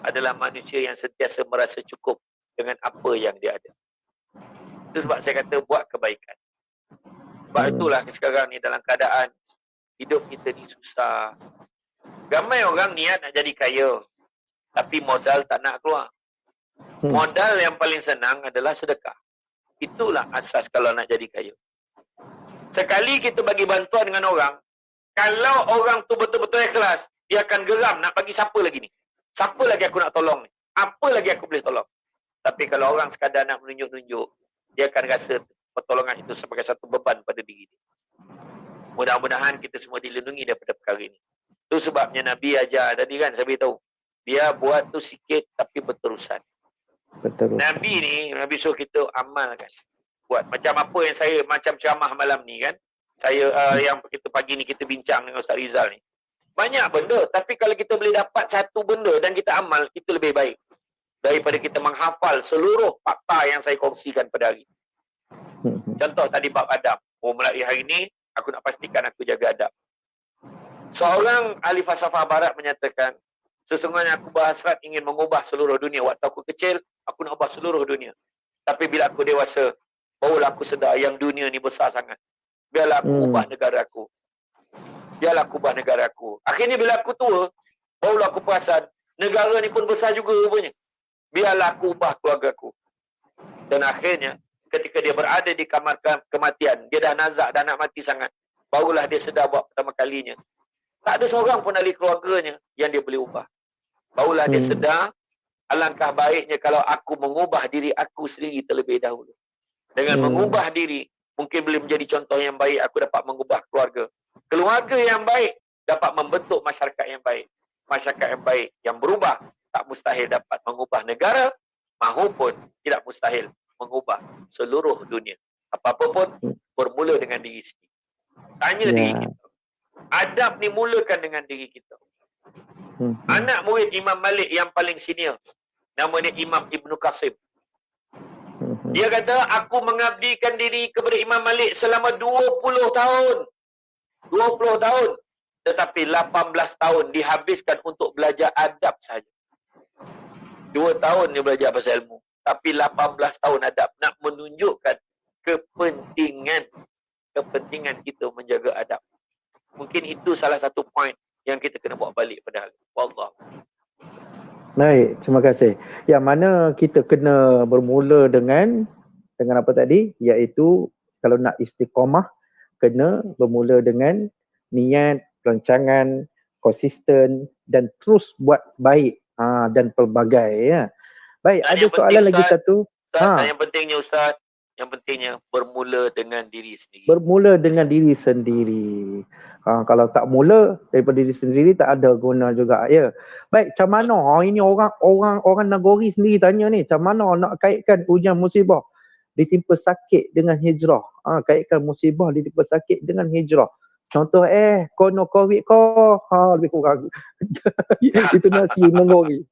S2: adalah manusia yang sentiasa merasa cukup dengan apa yang dia ada. Itu sebab saya kata buat kebaikan. Sebab itulah sekarang ni dalam keadaan hidup kita ni susah. Ramai orang niat nak jadi kaya, tapi modal tak nak keluar. Modal yang paling senang adalah sedekah. Itulah asas kalau nak jadi kaya. Sekali kita bagi bantuan dengan orang, kalau orang tu betul-betul ikhlas, dia akan geram nak bagi siapa lagi ni? Siapa lagi aku nak tolong ni? Apa lagi aku boleh tolong? Tapi kalau orang sekadar nak menunjuk-nunjuk, dia akan rasa pertolongan itu sebagai satu beban pada diri dia. Mudah-mudahan kita semua dilindungi daripada perkara ini. Itu sebabnya Nabi ajar tadi kan, saya beritahu. Dia buat tu sikit tapi berterusan. Nabi ni, Nabi suruh kita amalkan. Buat macam apa yang saya, macam ceramah malam ni kan. Saya yang kita pagi ni kita bincang dengan Ustaz Rizal ni. Banyak benda, tapi kalau kita boleh dapat satu benda dan kita amal, itu lebih baik daripada kita menghafal seluruh fakta yang saya kongsikan pada hari. Contoh tadi bab adab. Mulai hari ini aku nak pastikan aku jaga adab. Seorang ahli falsafah barat menyatakan, sesungguhnya aku berhasrat ingin mengubah seluruh dunia. Waktu aku kecil, aku nak ubah seluruh dunia. Tapi bila aku dewasa, barulah aku sedar yang dunia ni besar sangat. Biarlah aku ubah negara aku. Biarlah aku ubah negara aku. Akhirnya bila aku tua, barulah aku perasan, negara ni pun besar juga rupanya. Biarlah aku ubah keluarga aku. Dan akhirnya, ketika dia berada di kamar kematian, dia dah nazak, dah nak mati sangat. Barulah dia sedar buat pertama kalinya. Tak ada seorang pun ahli keluarganya yang dia boleh ubah. Barulah dia sedar, alangkah baiknya kalau aku mengubah diri aku sendiri terlebih dahulu. Dengan mengubah diri, mungkin boleh menjadi contoh yang baik, aku dapat mengubah keluarga. Keluarga yang baik dapat membentuk masyarakat yang baik. Masyarakat yang baik yang berubah, tak mustahil dapat mengubah negara, mahupun tidak mustahil mengubah seluruh dunia. Apa-apa pun bermula dengan diri sendiri. Tanya diri kita. Adab ni mulakan dengan diri kita. Anak murid Imam Malik yang paling senior, nama dia Imam Ibnu Qasim. Dia kata, aku mengabdikan diri kepada Imam Malik selama 20 tahun. 20 tahun. Tetapi 18 tahun dihabiskan untuk belajar adab saja. 2 tahun dia belajar pasal ilmu. Tapi 18 tahun adab. Nak menunjukkan kepentingan kita menjaga adab. Mungkin itu salah satu point yang kita kena bawa balik pada hal. Wallah.
S1: Baik, terima kasih. Yang mana kita kena bermula dengan apa tadi? Iaitu kalau nak istiqamah, kena bermula dengan niat, rancangan, konsisten dan terus buat baik dan pelbagai ya. Baik,
S2: Dan
S1: ada soalan lagi satu.
S2: Ustaz, yang pentingnya Ustaz, yang pentingnya bermula dengan diri sendiri.
S1: Bermula dengan diri sendiri. Kalau tak mula daripada diri sendiri tak ada guna juga ya. Baik, macam mana? Ini orang Nagori sendiri tanya ni, macam mana nak kaitkan ujian musibah ditimpa sakit dengan hijrah? Kaitkan musibah ditimpa sakit dengan hijrah. Contoh kono covid ko lebih kurang. Itu nasi Nagori.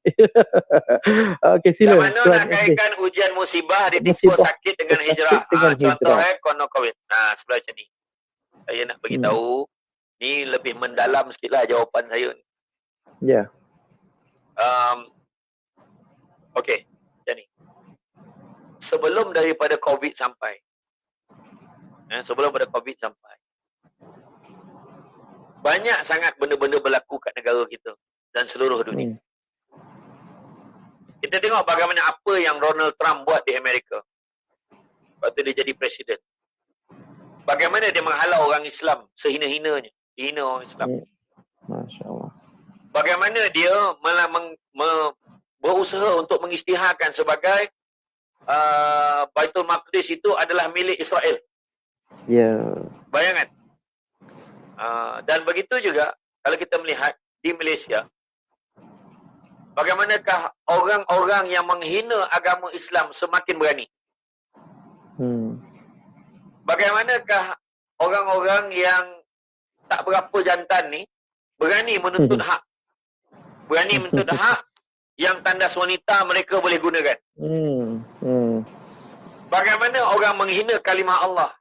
S1: Okey, sila.
S2: Macam mana nak kaitkan ujian musibah ditimpa sakit dengan hijrah? Contoh kono covid. Sebelah macam ni. Saya nak bagi tahu, ni lebih mendalam sikitlah jawapan saya ni.
S1: Ya.
S2: Okey, macam ni. Sebelum daripada COVID sampai, banyak sangat benda-benda berlaku kat negara kita dan seluruh dunia. Kita tengok bagaimana apa yang Donald Trump buat di Amerika waktu dia jadi presiden. Bagaimana dia menghalau orang Islam sehina-hinanya. Dihina orang Islam.
S1: Masya Allah.
S2: Bagaimana dia berusaha untuk mengisytiharkan sebagai Baitul Maqdis itu adalah milik Israel.
S1: Ya.
S2: Bayangkan. Dan begitu juga kalau kita melihat di Malaysia, bagaimanakah orang-orang yang menghina agama Islam semakin berani? Bagaimanakah orang-orang yang tak berapa jantan ni berani menuntut hak? Berani menuntut hak yang tandas wanita mereka boleh gunakan. Bagaimana orang menghina kalimah Allah?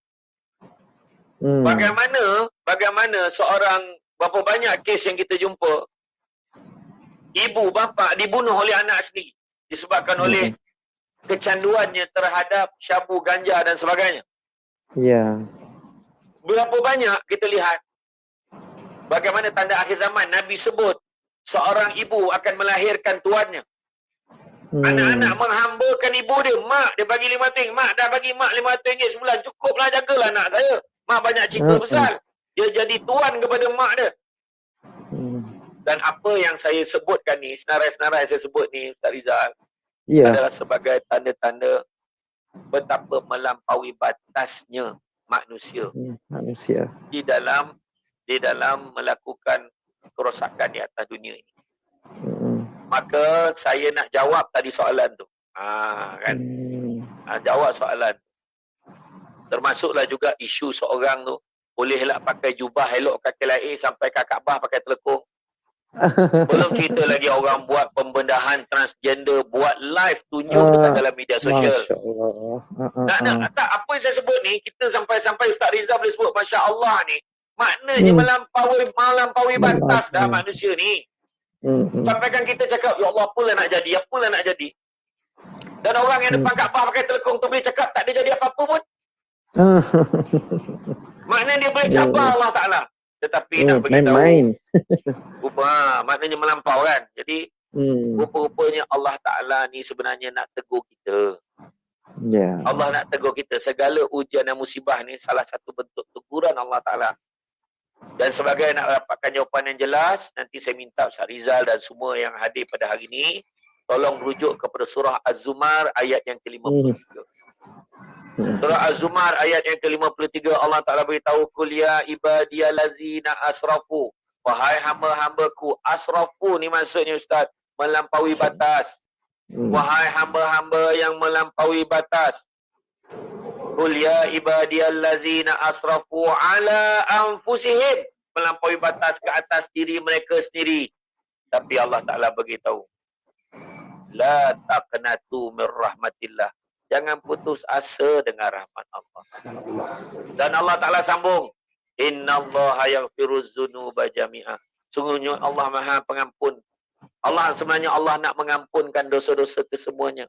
S2: Bagaimana seorang, berapa banyak kes yang kita jumpa, ibu bapa dibunuh oleh anak sendiri disebabkan oleh kecanduannya terhadap syabu, ganja dan sebagainya.
S1: Ya.
S2: Berapa banyak kita lihat bagaimana tanda akhir zaman Nabi sebut seorang ibu akan melahirkan tuannya. Anak-anak menghambakan ibu dia. Mak dia bagi RM5. Mak dah bagi mak RM500 sebulan. Cukuplah, jagalah anak saya. Mak banyak cerita besar. Dia jadi tuan kepada mak dia. Dan apa yang saya sebutkan ni, senarai-senarai saya sebut ni, Ustaz Rizal, adalah sebagai tanda-tanda betapa melampaui batasnya manusia di dalam melakukan kerosakan di atas dunia ini. Maka saya nak jawab tadi soalan tu. Jawab soalan. Termasuklah juga isu seorang tu bolehlah pakai jubah elok kaki lain sampai ke Kaabah pakai telekung. Belum cerita lagi orang buat pembedahan transgender, buat live tunjuk dekat dalam media sosial.
S1: Masya Allah.
S2: Tak apa yang saya sebut ni, kita sampai Ustaz Rizal boleh sebut Masya Allah ni, maknanya melampaui batas dah manusia ni. Sampaikan kita cakap, ya Allah, apalah nak jadi. Dan orang yang depan Kaabah pakai telekung tu boleh cakap tak ada jadi apa-apa pun. Maknanya dia boleh cabar Allah Ta'ala. Tetapi nak beritahu, maknanya melampau kan. Jadi, rupa-rupanya Allah Ta'ala ni sebenarnya nak tegur kita. Allah nak tegur kita. Segala ujian dan musibah ni salah satu bentuk teguran Allah Ta'ala. Dan sebagai nak dapatkan jawapan yang jelas, nanti saya minta Ustaz Rizal dan semua yang hadir pada hari ini, tolong rujuk kepada surah Az-Zumar ayat yang ke-53. Surah Az-Zumar ayat yang ke-53, Allah Ta'ala beritahu, Qul ya ibadiyallazina asrafu. Wahai hamba-hambaku. Asrafu ni maksudnya Ustaz, melampaui batas. Wahai hamba-hamba yang melampaui batas. Qul ya ibadiyallazina asrafu ala anfusihim. Melampaui batas ke atas diri mereka sendiri. Tapi Allah Ta'ala beritahu, la taqnatu min rahmatillah. Jangan putus asa dengan rahmat Allah. Dan Allah Ta'ala sambung, innallaha yaghfiruz dzunuba jami'a. Sungguhnya Allah Maha Pengampun. Sebenarnya Allah nak mengampunkan dosa-dosa kesemuanya.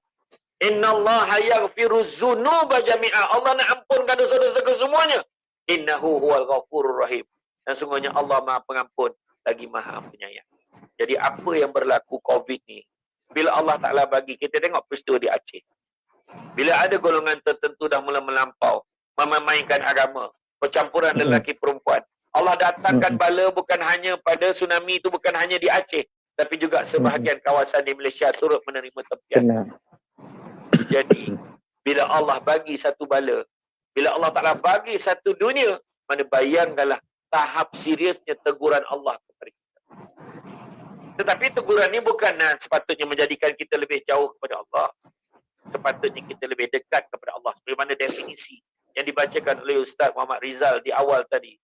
S2: Innallaha yaghfiruz dzunuba jami'a. Allah nak ampunkan dosa-dosa kesemuanya. Innahu huwal ghafurur rahim. Dan sungguhnya Allah Maha Pengampun lagi Maha Penyayang. Jadi apa yang berlaku COVID ni, bila Allah Ta'ala bagi, kita tengok peristiwa di Aceh. Bila ada golongan tertentu dah mula melampau, memainkan agama, percampuran lelaki perempuan, Allah datangkan bala bukan hanya pada tsunami itu, bukan hanya di Aceh, tapi juga sebahagian kawasan di Malaysia turut menerima tempias. Jadi, bila Allah bagi satu bala, bila Allah Ta'ala bagi satu dunia, mana bayangkanlah tahap seriusnya teguran Allah kepada kita. Tetapi teguran ini bukan sepatutnya menjadikan kita lebih jauh kepada Allah. Sepatutnya kita lebih dekat kepada Allah. Sebagaimana definisi yang dibacakan oleh Ustaz Muhammad Rizal di awal tadi.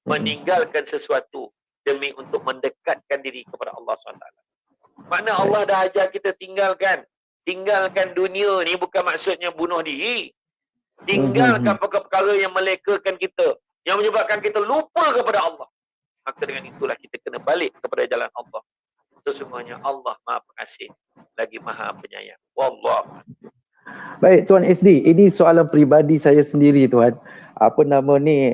S2: Meninggalkan sesuatu demi untuk mendekatkan diri kepada Allah SWT. Makna Allah dah ajar kita tinggalkan dunia ni bukan maksudnya bunuh diri. Tinggalkan perkara-perkara yang melekakan kita, yang menyebabkan kita lupa kepada Allah. Maka dengan itulah kita kena balik kepada jalan Allah. Sesungguhnya Allah Maha Pengasih lagi Maha Penyayang. Wallah.
S1: Baik Tuan SD, ini soalan peribadi saya sendiri Tuan. Apa nama ni,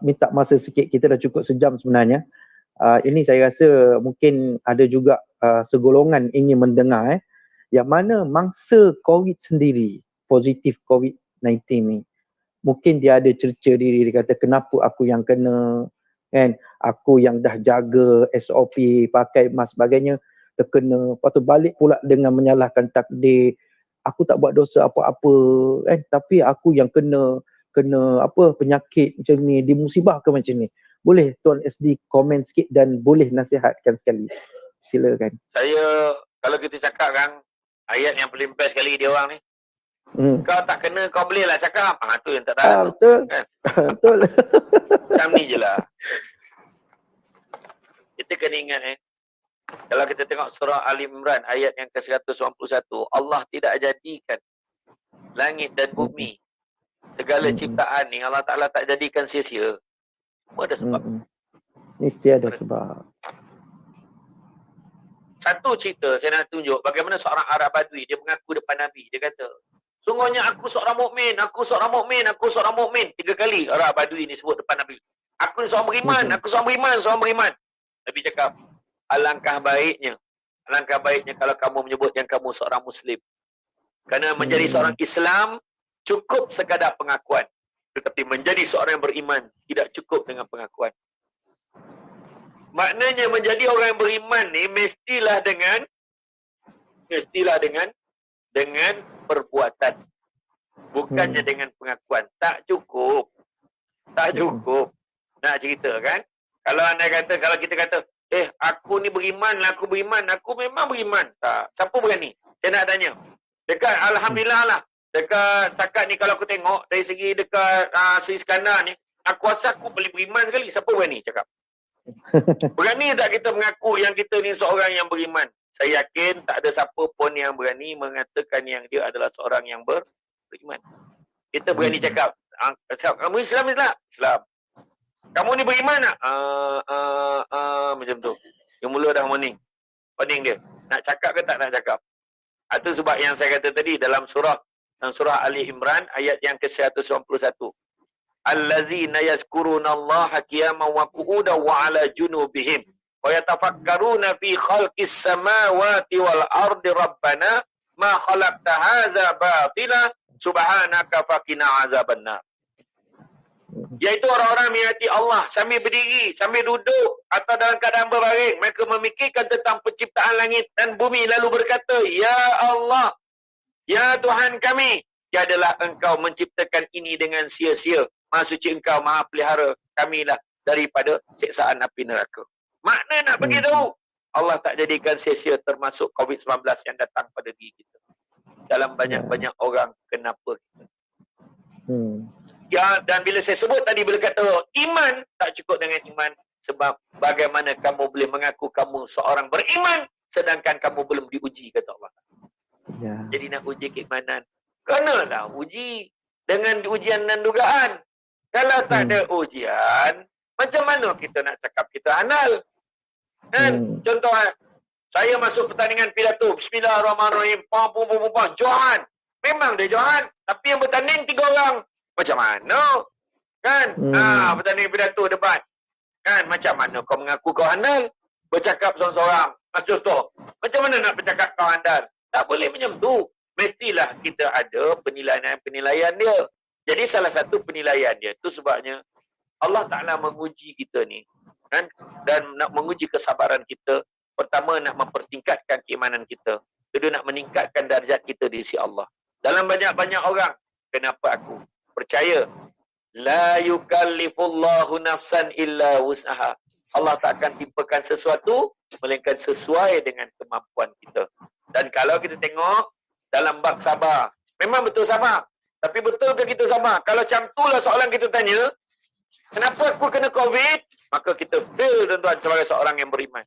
S1: minta masa sikit, kita dah cukup sejam sebenarnya. Ini saya rasa mungkin ada juga segolongan ingin mendengar yang mana mangsa COVID sendiri, positif COVID-19 ni, mungkin dia ada cerca diri, dia kata kenapa aku yang kena, kan, aku yang dah jaga SOP, pakai mask sebagainya, terkena, lepas tu balik pula dengan menyalahkan takdir, aku tak buat dosa apa-apa, kan, tapi aku yang kena apa, penyakit macam ni, dimusibahkan macam ni. Boleh Tuan SD komen sikit dan boleh nasihatkan sekali, silakan.
S2: Saya, kalau kita cakap kan, ayat yang paling best sekali dia orang ni, kau tak kena, kau boleh lah cakap. Tu yang tak tahu.
S1: Betul.
S2: Kan?
S1: Betul.
S2: Macam ni je lah. Kita kena ingat kalau kita tengok surah Ali Imran ayat yang ke-191, Allah tidak jadikan langit dan bumi, segala ciptaan ni Allah Ta'ala tak jadikan sia-sia. Semua ada sebab.
S1: Mesti ada sebab.
S2: Satu cerita saya nak tunjuk bagaimana seorang Arab Badui, dia mengaku depan Nabi. Dia kata, sungguhnya aku seorang mukmin, aku seorang mukmin, aku seorang mukmin. 3 kali Arab Badui ni sebut depan Nabi. Aku seorang beriman, aku seorang beriman, seorang beriman. Nabi cakap, alangkah baiknya kalau kamu menyebut yang kamu seorang Muslim. Kerana menjadi seorang Islam cukup sekadar pengakuan. Tetapi menjadi seorang yang beriman tidak cukup dengan pengakuan. Maknanya menjadi orang yang beriman ni mestilah dengan perbuatan. Bukannya dengan pengakuan. Tak cukup. Nak cerita kan? Kalau kita kata, aku ni beriman, aku memang beriman. Tak. Siapa berani? Saya nak tanya. Dekat Alhamdulillah lah. Dekat setakat ni kalau aku tengok, dari segi dekat Sri Iskandar ni, aku rasa aku paling beriman sekali. Siapa berani cakap? Berani tak kita mengaku yang kita ni seorang yang beriman? Saya yakin tak ada siapa pun yang berani mengatakan yang dia adalah seorang yang beriman. Kita berani cakap, kamu Islam tak? Islam. Kamu ni beriman tak? Macam tu. Yang mula dah pening dia. Nak cakap ke tak nak cakap? Itu sebab yang saya kata tadi dalam surah Ali Imran ayat yang ke-191. Allazina yazkurunallaha qiyaman wa qu'udan wa 'ala junubihim wa yatafakkaruna fi khalqis samawati wal ardi rabbana ma khalaqta hadza batila subhanaka faqina azabannar. Iaitu orang-orang mengingati Allah sambil berdiri, sambil duduk atau dalam keadaan berbaring. Mereka memikirkan tentang penciptaan langit dan bumi lalu berkata, Ya Allah, Ya Tuhan kami, tiadalah Engkau menciptakan ini dengan sia-sia. Maha suci Engkau, Maha pelihara kamilah daripada siksaan api neraka. Makna nak bagi tahu, Allah tak jadikan sia-sia termasuk COVID-19 yang datang pada diri kita. Dalam banyak-banyak orang, kenapa kita? Ya, dan bila saya sebut tadi, bila kata iman, tak cukup dengan iman. Sebab bagaimana kamu boleh mengaku kamu seorang beriman, sedangkan kamu belum diuji, kata Allah. Ya. Jadi nak uji keimanan, kenalah uji dengan ujian dan dugaan. Kalau tak ada ujian, macam mana kita nak cakap kita handal? Kan? Contoh, saya masuk pertandingan pidato, Bismillahirrahmanirrahim, Johan. Memang dia Johan, tapi yang bertanding 3 orang. Macam mana? Kan? Pertandingan pidato, debat. Kan? Macam mana kau mengaku kau handal? Bercakap seorang-seorang. Contoh, macam mana nak bercakap kau handal? Tak boleh macam tu. Mestilah kita ada penilaian dia. Jadi salah satu penilaian dia tu sebabnya Allah Ta'ala menguji kita ni, kan? Dan nak menguji kesabaran kita. Pertama nak mempertingkatkan keimanan kita. Kedua nak meningkatkan darjat kita di sisi Allah. Dalam banyak-banyak orang, kenapa aku percaya la yukallifullahu nafsan illa wus'aha. Allah tak akan timpakan sesuatu melainkan sesuai dengan kemampuan kita. Dan kalau kita tengok dalam bab sabar, memang betul sabar. Tapi betul ke kita sabar? Kalau macam itulah soalan kita tanya, kenapa aku kena COVID? Maka kita fail, tuan-tuan, sebagai seorang yang beriman.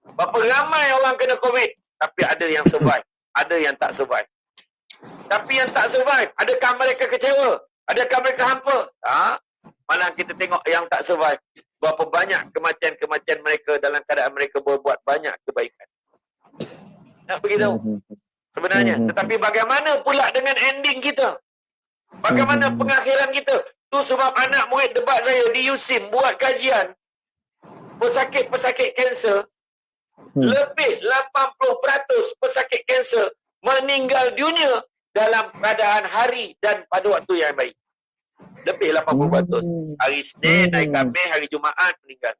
S2: Berapa ramai orang kena COVID, tapi ada yang survive, ada yang tak survive. Tapi yang tak survive, adakah mereka kecewa? Adakah mereka hampa? Tak. Malah kita tengok yang tak survive, berapa banyak kematian-kematian mereka dalam keadaan mereka berbuat banyak kebaikan. Nak beritahu sebenarnya. Tetapi bagaimana pula dengan ending kita? Bagaimana pengakhiran kita? Tu sebab anak murid debat saya di USIM buat kajian. Pesakit-pesakit kanser, lebih 80% pesakit kanser meninggal dunia dalam keadaan hari dan pada waktu yang baik. Lebih 80%. Hari Isnin, hari Khamis, hari Jumaat meninggal.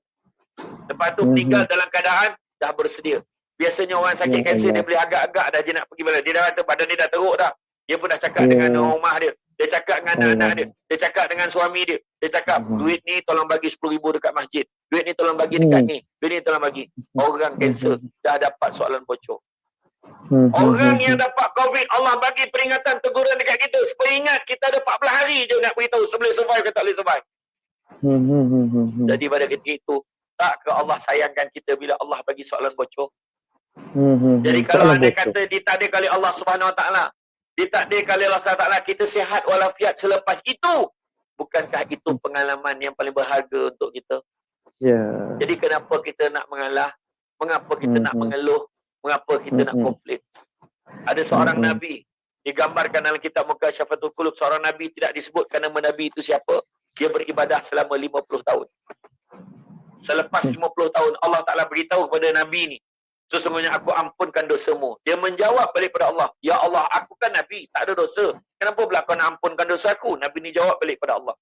S2: Lepas tu meninggal dalam keadaan dah bersedia. Biasanya orang sakit kanser dia boleh agak-agak dah je nak pergi balik. Dia dah kata badan dia dah teruk dah. Dia pun dah cakap dengan rumah dia. Dia cakap dengan anak-anak dia. Dia cakap dengan suami dia. Dia cakap, duit ni tolong bagi 10,000 dekat masjid. Duit ni tolong bagi dekat ni. Duit ni tolong bagi. Orang kanser dah dapat soalan bocor. Orang yang dapat COVID, Allah bagi peringatan teguran dekat kita. Supaya ingat, kita ada 14 hari je nak beritahu boleh survive ke tak boleh survive. Jadi pada ketika itu, tak ke Allah sayangkan kita bila Allah bagi soalan bocor? Jadi kalau anda kata ditakdir oleh Allah Subhanahu Wa Taala, ditakdirkan oleh Allah SWT kita sihat walafiat selepas itu, bukankah itu pengalaman yang paling berharga untuk kita? Jadi kenapa kita nak mengalah? Mengapa kita nak mengeluh? Mengapa kita nak komplain? Ada seorang Nabi digambarkan dalam kitab Mukasyafatul Qulub. Seorang Nabi tidak disebutkan nama Nabi itu siapa. Dia beribadah selama 50 tahun. Selepas 50 tahun Allah Ta'ala beritahu kepada Nabi ni, sesungguhnya aku ampunkan dosamu. Dia menjawab balik pada Allah, Ya Allah, aku kan Nabi, tak ada dosa. Kenapa pula kau nak ampunkan dosa aku? Nabi ni jawab balik pada Allah.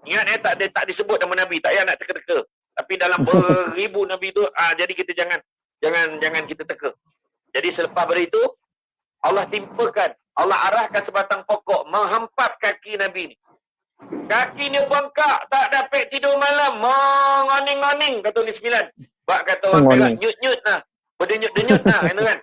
S2: Ingat tak disebut nama Nabi, tak payah nak teka-teka. Tapi dalam beribu Nabi tu, jadi kita jangan kita teka. Jadi selepas itu, Allah timpakan, Allah arahkan sebatang pokok menghempap kaki Nabi ni. Kaki ni bengkak, tak dapat tidur malam, mengoning-oning, kata ni 9. Bak kata orang Perak, nyut-nyut lah. Berdenyut-denyut lah, kan?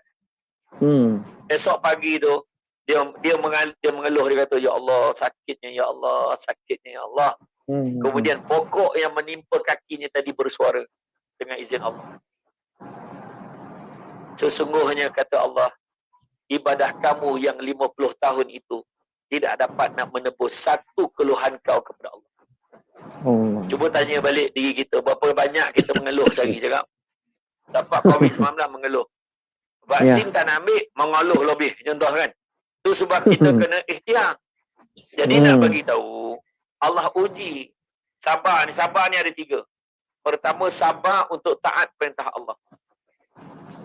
S2: Esok pagi tu, dia mengeluh, dia kata, Ya Allah, sakitnya, Ya Allah, sakitnya, Ya Allah. Kemudian pokok yang menimpa kakinya tadi bersuara dengan izin Allah. Sesungguhnya kata Allah, ibadah kamu yang 50 tahun itu tidak dapat nak menebus satu keluhan kau kepada Allah. Cuba tanya balik diri kita, berapa banyak kita mengeluh sehari cakap. Dapat COVID-19 mengeluh. Vaksin tak nak ambil, mengeluh lebih. Contoh kan. Itu sebab kita kena ikhtiar. Jadi nak bagi tahu, Allah uji. Sabar ni ada 3. Pertama, sabar untuk taat perintah Allah.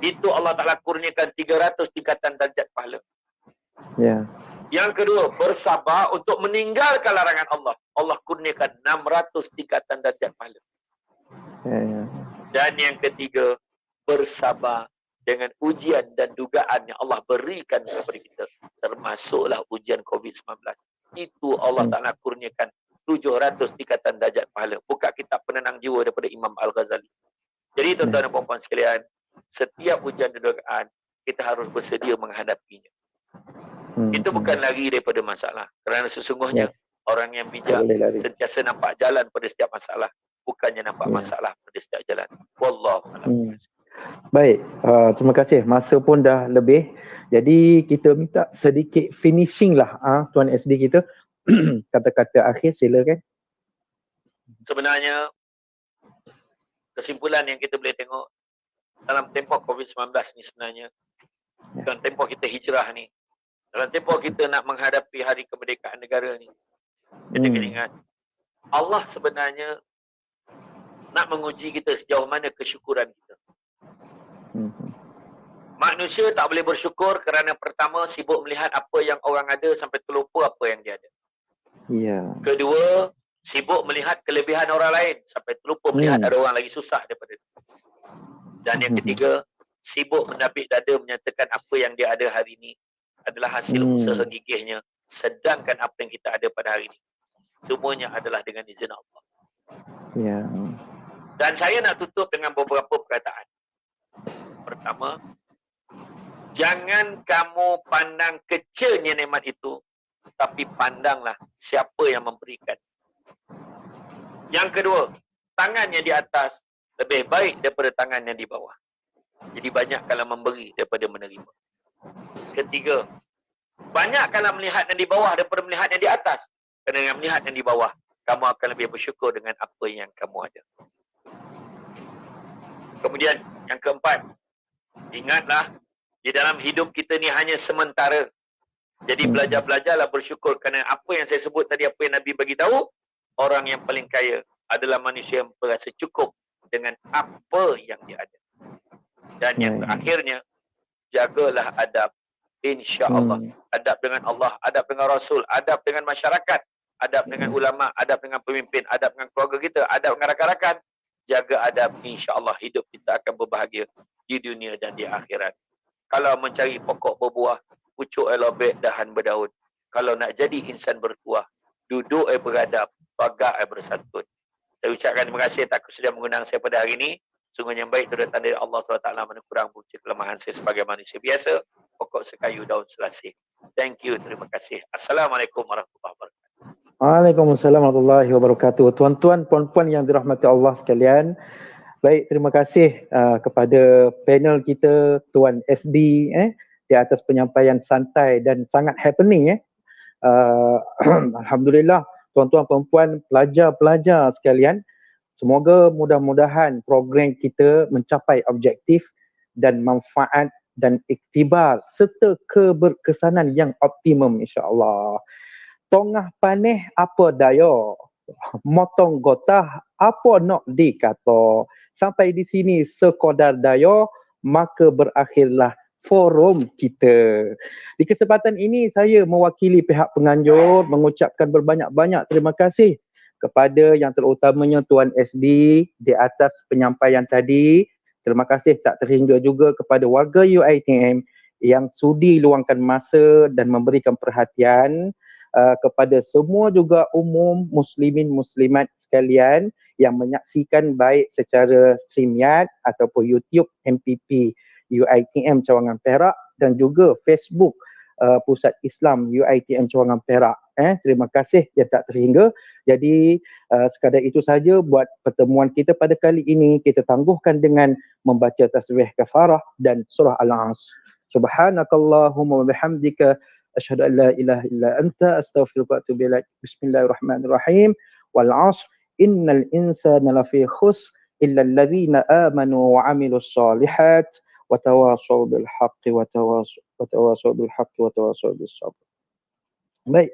S2: Itu Allah Ta'ala kurniakan 300 tingkatan darjat pahala. Yang kedua, bersabar untuk meninggalkan larangan Allah. Allah kurniakan 600 tingkatan darjat pahala. Dan yang ketiga, bersabar dengan ujian dan dugaan yang Allah berikan kepada kita. Termasuklah ujian COVID-19. Itu Allah Ta'ala kurniakan 700 tingkatan darjat pahala. Buka kitab Penenang Jiwa daripada Imam Al-Ghazali. Jadi tuan-tuan dan puan-puan sekalian, setiap ujian dan dugaan, kita harus bersedia menghadapinya. Itu bukan lari daripada masalah. Kerana sesungguhnya, orang yang bijak sentiasa nampak jalan pada setiap masalah. Bukannya nampak masalah pada setiap jalan. Wallahualam.
S1: Baik, terima kasih. Masa pun dah lebih. Jadi kita minta sedikit finishing lah Tuan SD kita. Kata-kata akhir silakan.
S2: Sebenarnya, kesimpulan yang kita boleh tengok dalam tempoh COVID-19 ni sebenarnya, dalam tempoh kita hijrah ni, dalam tempoh kita nak menghadapi hari kemerdekaan negara ni, kita kena ingat, Allah sebenarnya nak menguji kita sejauh mana kesyukuran kita. Manusia tak boleh bersyukur kerana pertama sibuk melihat apa yang orang ada sampai terlupa apa yang dia ada. Kedua, sibuk melihat kelebihan orang lain sampai terlupa melihat ada orang lagi susah daripada dia. Dan yang ketiga, sibuk menapik dada menyatakan apa yang dia ada hari ini adalah hasil usaha gigihnya, sedangkan apa yang kita ada pada hari ini semuanya adalah dengan izin Allah. Dan saya nak tutup dengan beberapa perkataan. Pertama, jangan kamu pandang kecilnya nikmat itu, tapi pandanglah siapa yang memberikan. Yang kedua, tangan yang di atas lebih baik daripada tangan yang di bawah. Jadi banyak kalau memberi daripada menerima. Ketiga, banyak kalau melihat yang di bawah daripada melihat yang di atas. Kerana yang melihat yang di bawah, kamu akan lebih bersyukur dengan apa yang kamu ada. Kemudian, yang keempat, ingatlah, di dalam hidup kita ni hanya sementara. Jadi belajar-belajarlah bersyukur kerana apa yang saya sebut tadi, apa yang Nabi bagi tahu, orang yang paling kaya adalah manusia yang berasa cukup dengan apa yang dia ada. Dan yang terakhirnya, jagalah adab. InsyaAllah. Adab dengan Allah, adab dengan Rasul, adab dengan masyarakat, adab dengan ulama, adab dengan pemimpin, adab dengan keluarga kita, adab dengan rakan-rakan. Jaga adab, insyaAllah hidup kita akan berbahagia di dunia dan di akhirat. Kalau mencari pokok berbuah, pucuk lobek, dahan berdaun. Kalau nak jadi insan bertuah, duduk beradab, bagak bersantun. Saya ucapkan terima kasih atas kesudian mengundang saya pada hari ini. Sungguh yang baik itu datang dari Allah SWT, mana kurang bukti kelemahan saya sebagai manusia biasa. Pokok sekayu daun selasih. Thank you, terima kasih. Assalamualaikum warahmatullahi wabarakatuh.
S1: Waalaikumsalam warahmatullahi wabarakatuh. Tuan-tuan, puan-puan yang dirahmati Allah sekalian. Baik, terima kasih kepada panel kita, Tuan SD di atas penyampaian santai dan sangat happening. Alhamdulillah, tuan-tuan, puan-puan, pelajar-pelajar sekalian. Semoga mudah-mudahan program kita mencapai objektif dan manfaat dan iktibar serta keberkesanan yang optimum insya-Allah. Tongah paneh apa daya, motong gotah apa nak dikata. Sampai di sini sekadar daya, maka berakhirlah forum kita. Di kesempatan ini saya mewakili pihak penganjur mengucapkan berbanyak-banyak terima kasih kepada yang terutamanya Tuan SD di atas penyampaian tadi. Terima kasih tak terhingga juga kepada warga UiTM yang sudi luangkan masa dan memberikan perhatian, kepada semua juga umum muslimin muslimat sekalian yang menyaksikan baik secara StreamYard ataupun YouTube MPP UiTM Cawangan Perak dan juga Facebook Pusat Islam UiTM Cawangan Perak. Terima kasih yang tak terhingga. Jadi sekadar itu saja buat pertemuan kita pada kali ini. Kita tangguhkan dengan membaca tasbih kafarah dan surah Al-As. Subhanakallahumma wa bihamdika asyhadu an la ilaha illa anta astaghfiruka wa atubu ilaik. Bismillahirrahmanirrahim. Wal 'ashr innal insana lafi khusr illa alladhina amanu wa 'amilus solihat wa tawasaw bil haqqi wa tawasaw bil sabr. Baik,